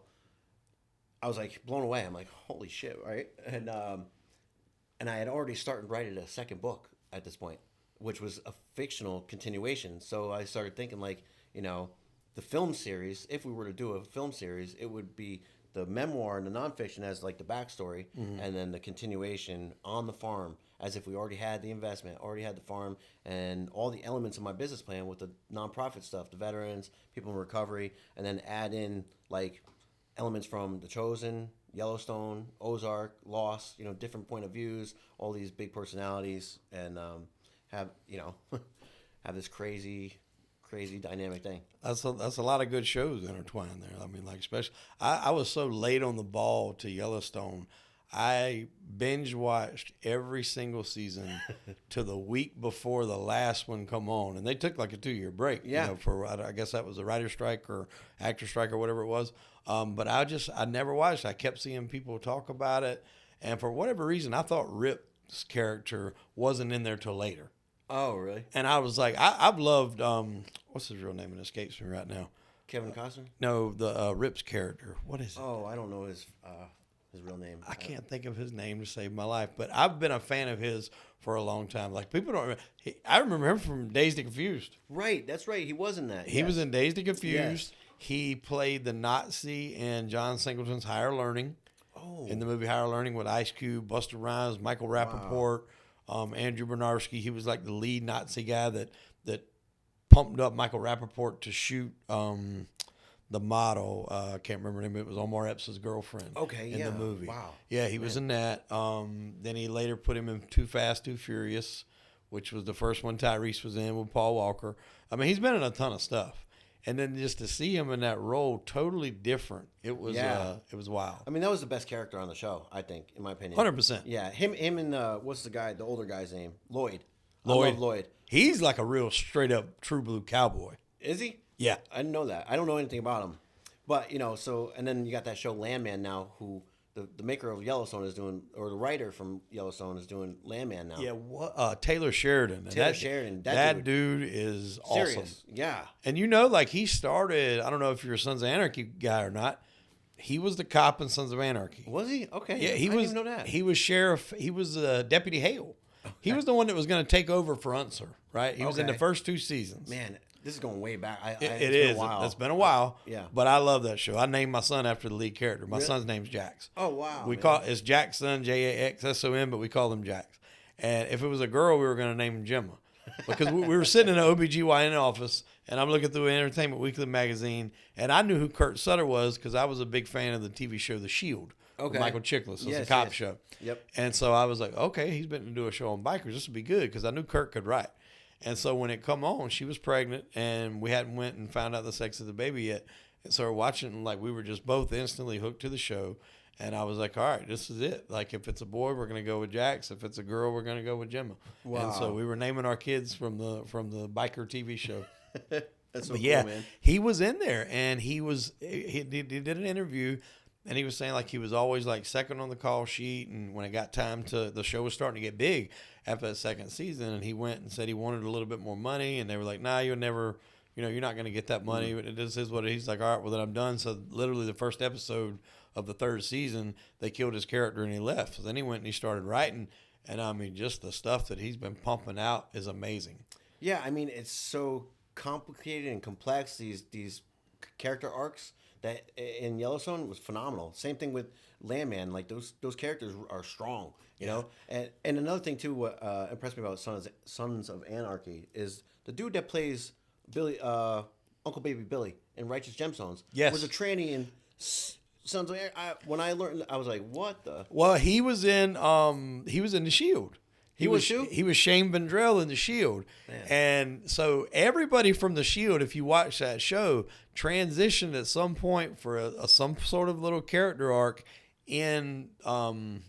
I was like blown away. I'm like, holy shit, right? And I had already started writing a second book at this point, which was a fictional continuation. So I started thinking like, the film series, if we were to do a film series, it would be the memoir and the nonfiction as like the backstory, and then the continuation on the farm as if we already had the investment, already had the farm, and all the elements of my business plan with the nonprofit stuff, the veterans, people in recovery, and then add in like elements from The Chosen, Yellowstone, Ozark, Lost, different point of views, all these big personalities, and have have this crazy dynamic thing. That's a lot of good shows intertwined there. I mean, like especially I was so late on the ball to Yellowstone. I binge watched every single season to the week before the last one come on, and they took like a 2-year break. Yeah. You know, for I guess that was a writer strike or actor strike or whatever it was. But I never watched. I kept seeing people talk about it, and for whatever reason, I thought Rip's character wasn't in there till later. Oh, really? And I was like, I've loved what's his real name? It escapes me right now. Kevin Costner? No, the Rip's character. What is it? Oh, I don't know his real name. I can't think of his name to save my life, but I've been a fan of his for a long time. Like people don't remember. I remember him from Dazed and Confused. Right, that's right. He was in that. He was in Dazed and Confused. Yes. He played the Nazi in John Singleton's Higher Learning. Oh. In the movie Higher Learning with Ice Cube, Busta Rhymes, Michael Rappaport, Andrew Bernarski. He was like the lead Nazi guy that pumped up Michael Rappaport to shoot the model. I can't remember her name. It was Omar Epps' girlfriend. Okay, in the movie. Wow. Yeah, he was in that. Then he later put him in Too Fast, Too Furious, which was the first one Tyrese was in with Paul Walker. I mean, he's been in a ton of stuff. And then just to see him in that role, totally different. It was wild. I mean, that was the best character on the show, I think, in my opinion. 100%. Yeah, him and what's the older guy's name? Lloyd. I Lloyd. love Lloyd. He's like a real straight up true blue cowboy. Is he? Yeah. I didn't know that. I don't know anything about him. But, and then you got that show Landman now, who the maker of Yellowstone is doing, or the writer from Yellowstone is doing Landman now. Yeah, what? Taylor Sheridan. Sheridan. That dude is Serious. awesome. Yeah. And like he started, I don't know if you're a Sons of Anarchy guy or not. He was the cop in Sons of Anarchy. Was he? Okay. Yeah, I didn't even know that. He was sheriff. He was Deputy Hale. Okay. He was the one that was going to take over for Unser, right? He was in the first 2 seasons. Man, this is going way back. It is. Been a while. It's been a while. Yeah. But I love that show. I named my son after the lead character. My son's name's Jax. Oh, wow. It's Jackson, Jaxson, but we call him Jax. And if it was a girl, we were going to name him Gemma. Because we were sitting in an OBGYN office, and I'm looking through Entertainment Weekly magazine, and I knew who Kurt Sutter was because I was a big fan of the TV show The Shield. Okay. Michael Chiklis. It was a cop show. Yep. And so I was like, okay, he's been to do a show on bikers. This would be good because I knew Kurt could write. And so when it come on, she was pregnant, and we hadn't went and found out the sex of the baby yet. And so we're watching, and like we were just both instantly hooked to the show. And I was like, all right, this is it. Like if it's a boy, we're gonna go with Jax. If it's a girl, we're gonna go with Gemma. Wow. And so we were naming our kids from the biker TV show. That's so but cool, yeah, man. He was in there, and he did an interview. And he was saying like he was always like second on the call sheet, and when it got time the show was starting to get big after that second season, and he went and said he wanted a little bit more money, and they were like, nah, you'll never, you're not going to get that money. But this is what he's like. All right, well then I'm done. So literally the first episode of the 3rd season, they killed his character and he left. So then he went and he started writing, and I mean just the stuff that he's been pumping out is amazing. Yeah, I mean it's so complicated and complex. These character arcs. That in Yellowstone was phenomenal. Same thing with Landman. Like those characters are strong, you know. And another thing too, what impressed me about Sons of Anarchy is the dude that plays Billy, Uncle Baby Billy in Righteous Gemstones. Yes. Was a tranny in Sons of Anarchy. When I learned, I was like, what the? Well, he was in The Shield. He was Shane Vendrell in The Shield. Man. And so everybody from The Shield, if you watch that show, transitioned at some point for some sort of little character arc in Sons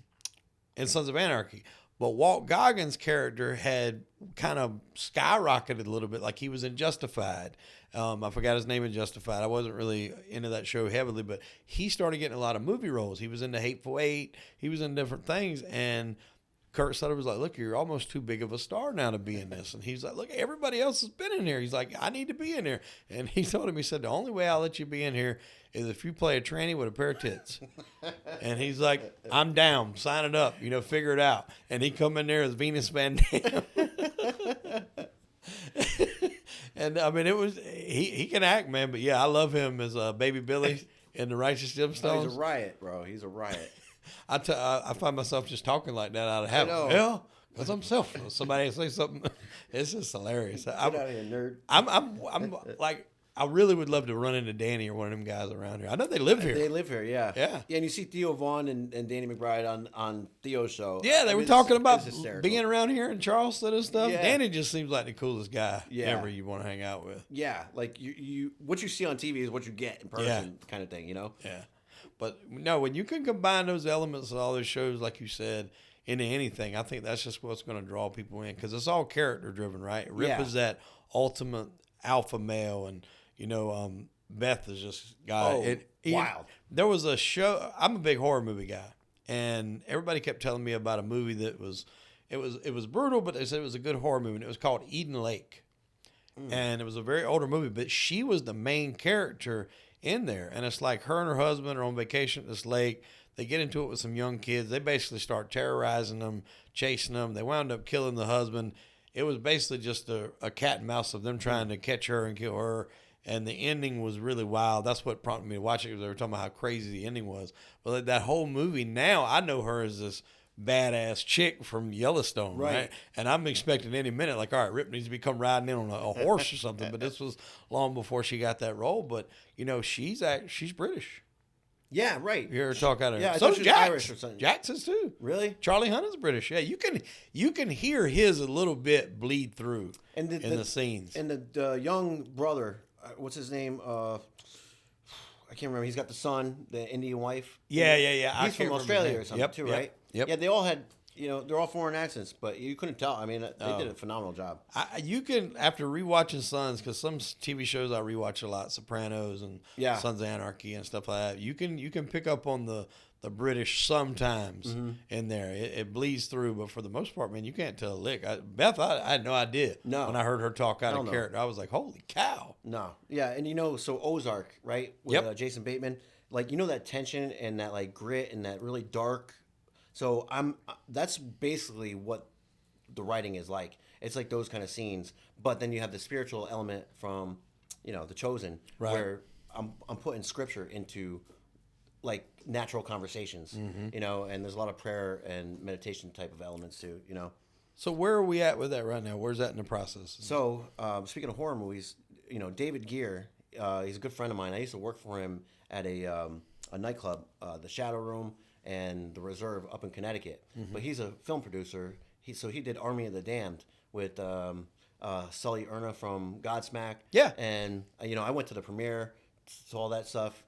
of Anarchy. But Walt Goggins' character had kind of skyrocketed a little bit, like he was in Justified. I forgot his name in Justified. I wasn't really into that show heavily, but he started getting a lot of movie roles. He was into Hateful Eight. He was in different things, and Kurt Sutter was like, look, you're almost too big of a star now to be in this. And he's like, look, everybody else has been in here. He's like, I need to be in here. And he told him, he said, the only way I'll let you be in here is if you play a tranny with a pair of tits. And he's like, I'm down. Sign it up. Figure it out. And he come in there as Venus Van Dam. And, I mean, it was he can act, man. But, yeah, I love him as Baby Billy in The Righteous Gemstones. He's a riot, bro. He's a riot. I find myself just talking like that out of habit. Yeah, because I'm selfish. Somebody say something, it's just hilarious. Get out of here, nerd. I'm like, I really would love to run into Danny or one of them guys around here. I know they live here. They live here, yeah. Yeah. Yeah, and you see Theo Vaughn and Danny McBride on Theo's show. Yeah, they were talking about being around here in Charleston and stuff. Yeah. Danny just seems like the coolest guy ever you want to hang out with. Yeah, like you what you see on TV is what you get in person kind of thing, Yeah. But no, when you can combine those elements of all those shows, like you said, into anything, I think that's just what's going to draw people in because it's all character driven, right? Rip is that ultimate alpha male, and Beth is just God. Wild. There was a show. I'm a big horror movie guy, and everybody kept telling me about a movie that was brutal, but they said it was a good horror movie. And it was called Eden Lake, and it was a very older movie, but she was the main character in there, and it's like her and her husband are on vacation at this lake. They get into it with some young kids. They basically start terrorizing them, chasing them. They wound up killing the husband. It was basically just a cat and mouse of them trying to catch her and kill her. And the ending was really wild. That's what prompted me to watch it because they were talking about how crazy the ending was. But that whole movie, now I know her as this badass chick from Yellowstone, right? And I'm expecting any minute, like, all right, Rip needs to come riding in on a horse or something. But this was long before she got that role. But, she's British. Yeah, right. You heard her talk out of Yeah, so she was Jax. Irish or something. Jax is too. Really? Charlie Hunt is British. Yeah, you can hear his a little bit bleed through in the scenes. And the young brother, what's his name? I can't remember. He's got the son, the Indian wife. Yeah. He's from Australia or something too, right? Yep. Yeah, they all had, they're all foreign accents, but you couldn't tell. I mean, they did a phenomenal job. You can, after rewatching Sons, because some TV shows I rewatch a lot, Sopranos and Sons of Anarchy and stuff like that. You can pick up on the British sometimes in there. It bleeds through, but for the most part, man, you can't tell a lick. Beth, I had no idea. No. When I heard her talk out of character, I was like, holy cow. No. Yeah, and so Ozark, right? With Jason Bateman, like that tension and that like grit and that really dark. So that's basically what the writing is like. It's like those kind of scenes, but then you have the spiritual element from, The Chosen, where I'm putting scripture into like natural conversations, and there's a lot of prayer and meditation type of elements too, So where are we at with that right now? Where's that in the process? So speaking of horror movies, David Gear, he's a good friend of mine. I used to work for him at a nightclub, the Shadow Room and the Reserve up in Connecticut. But he's a film producer. He did Army of the Damned with Sully Erna from Godsmack. Yeah. And I went to the premiere, saw that stuff.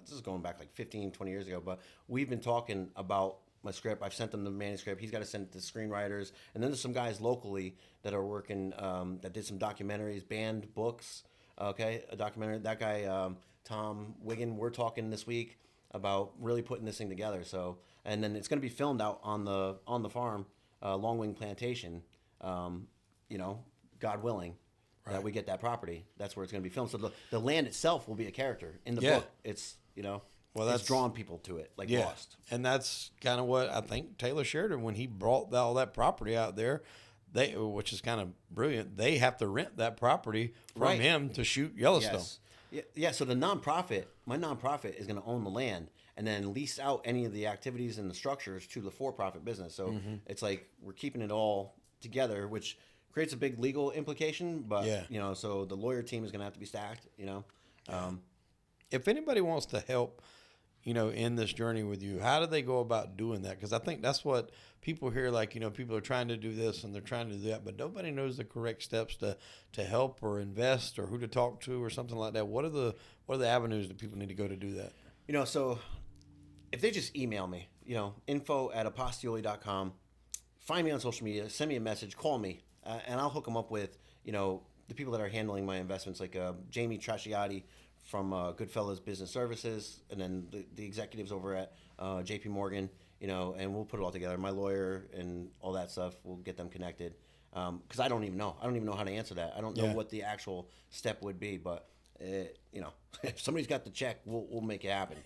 This is going back like 15, 20 years ago. But we've been talking about my script. I've sent him the manuscript. He's got to send it to screenwriters. And then there's some guys locally that are working, that did some documentaries, banned books. Okay, a documentary. That guy, Tom Wiggin, we're talking this week about really putting this thing together. So, and then it's going to be filmed out on the farm, Long Wing Plantation. God willing, that we get that property. That's where it's going to be filmed. So the land itself will be a character in the book. It's it's drawn people to it like Lost. And that's kind of what I think Taylor Sheridan, when he brought all that property out there, which is kind of brilliant. They have to rent that property from him to shoot Yellowstone. Yes. Yeah. So my nonprofit is going to own the land and then lease out any of the activities and the structures to the for-profit business. So it's like we're keeping it all together, which creates a big legal implication. But so the lawyer team is going to have to be stacked. If anybody wants to help, in this journey with you, how do they go about doing that? Because I think that's what people hear, like, people are trying to do this and they're trying to do that, but nobody knows the correct steps to help or invest or who to talk to or something like that. What are the avenues that people need to go to do that? So if they just email me, info@apostoli.com, find me on social media, send me a message, call me, and I'll hook them up with, the people that are handling my investments, like Jamie Trasciati from Goodfellas Business Services, and then the executives over at JP Morgan, and we'll put it all together. My lawyer and all that stuff, we'll get them connected. Because I don't even know. I don't even know how to answer that. I don't know what the actual step would be, but if somebody's got the check, we'll make it happen.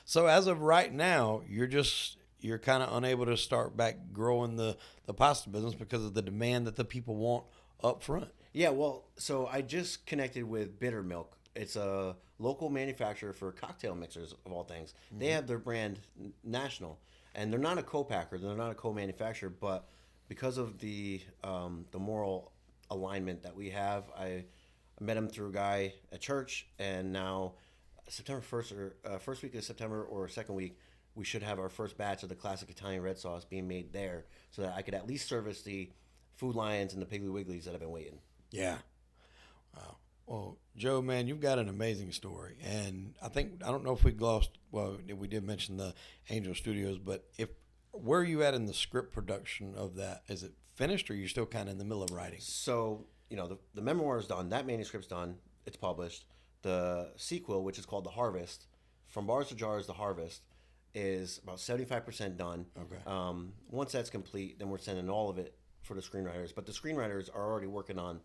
So as of right now, you're kind of unable to start back growing the pasta business because of the demand that the people want up front. Yeah, well, so I just connected with Bitter Milk. It's a local manufacturer for cocktail mixers, of all things. They have their brand national, and they're not a co-packer, they're not a co-manufacturer, but because of the moral alignment that we have, I met him through a guy at church, and now September 1st or first week of September or second week, we should have our first batch of the classic Italian red sauce being made there, so that I could at least service the Food Lions and the Piggly Wigglies that have been waiting. Yeah. Wow. Well, Joe, man, you've got an amazing story, and I don't know if we glossed. Well, we did mention the Angel Studios, but where are you at in the script production of that? Is it finished, or are you still kind of in the middle of writing? So, the memoir is done. That manuscript's done. It's published. The sequel, which is called The Harvest, From Bars to Jars, The Harvest, is about 75% done. Okay. Once that's complete, then we're sending all of it for the screenwriters. But the screenwriters are already working on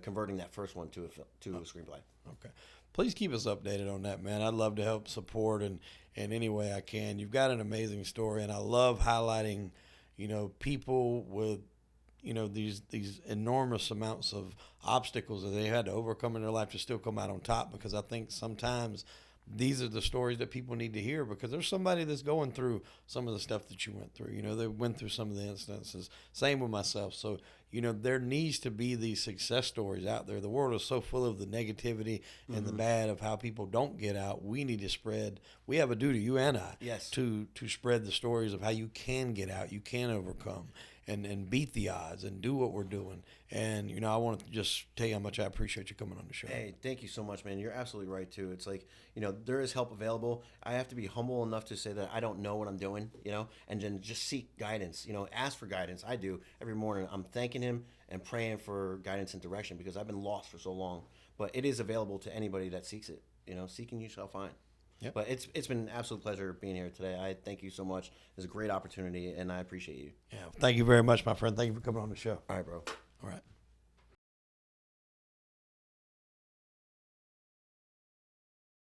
converting that first one to a screenplay. Okay. Please keep us updated on that, man. I'd love to help support and in any way I can. You've got an amazing story, and I love highlighting, people with, these enormous amounts of obstacles that they had to overcome in their life to still come out on top. Because I think sometimes these are the stories that people need to hear, because there's somebody that's going through some of the stuff that you went through. They went through some of the instances. Same with myself. So, there needs to be these success stories out there. The world is so full of the negativity and the bad of how people don't get out. We need to spread. We have a duty, you and I, Yes. to spread the stories of how you can get out, you can overcome, and beat the odds and do what we're doing. And, I want to just tell you how much I appreciate you coming on the show. Hey, thank you so much, man. You're absolutely right, too. It's like, there is help available. I have to be humble enough to say that I don't know what I'm doing, and then just seek guidance, ask for guidance. I do every morning. I'm thanking him and praying for guidance and direction, because I've been lost for so long. But it is available to anybody that seeks it. Seeking you shall find. Yep. But it's been an absolute pleasure being here today. I thank you so much. It's a great opportunity, and I appreciate you. Yeah. Thank you very much, my friend. Thank you for coming on the show. All right, bro. All right.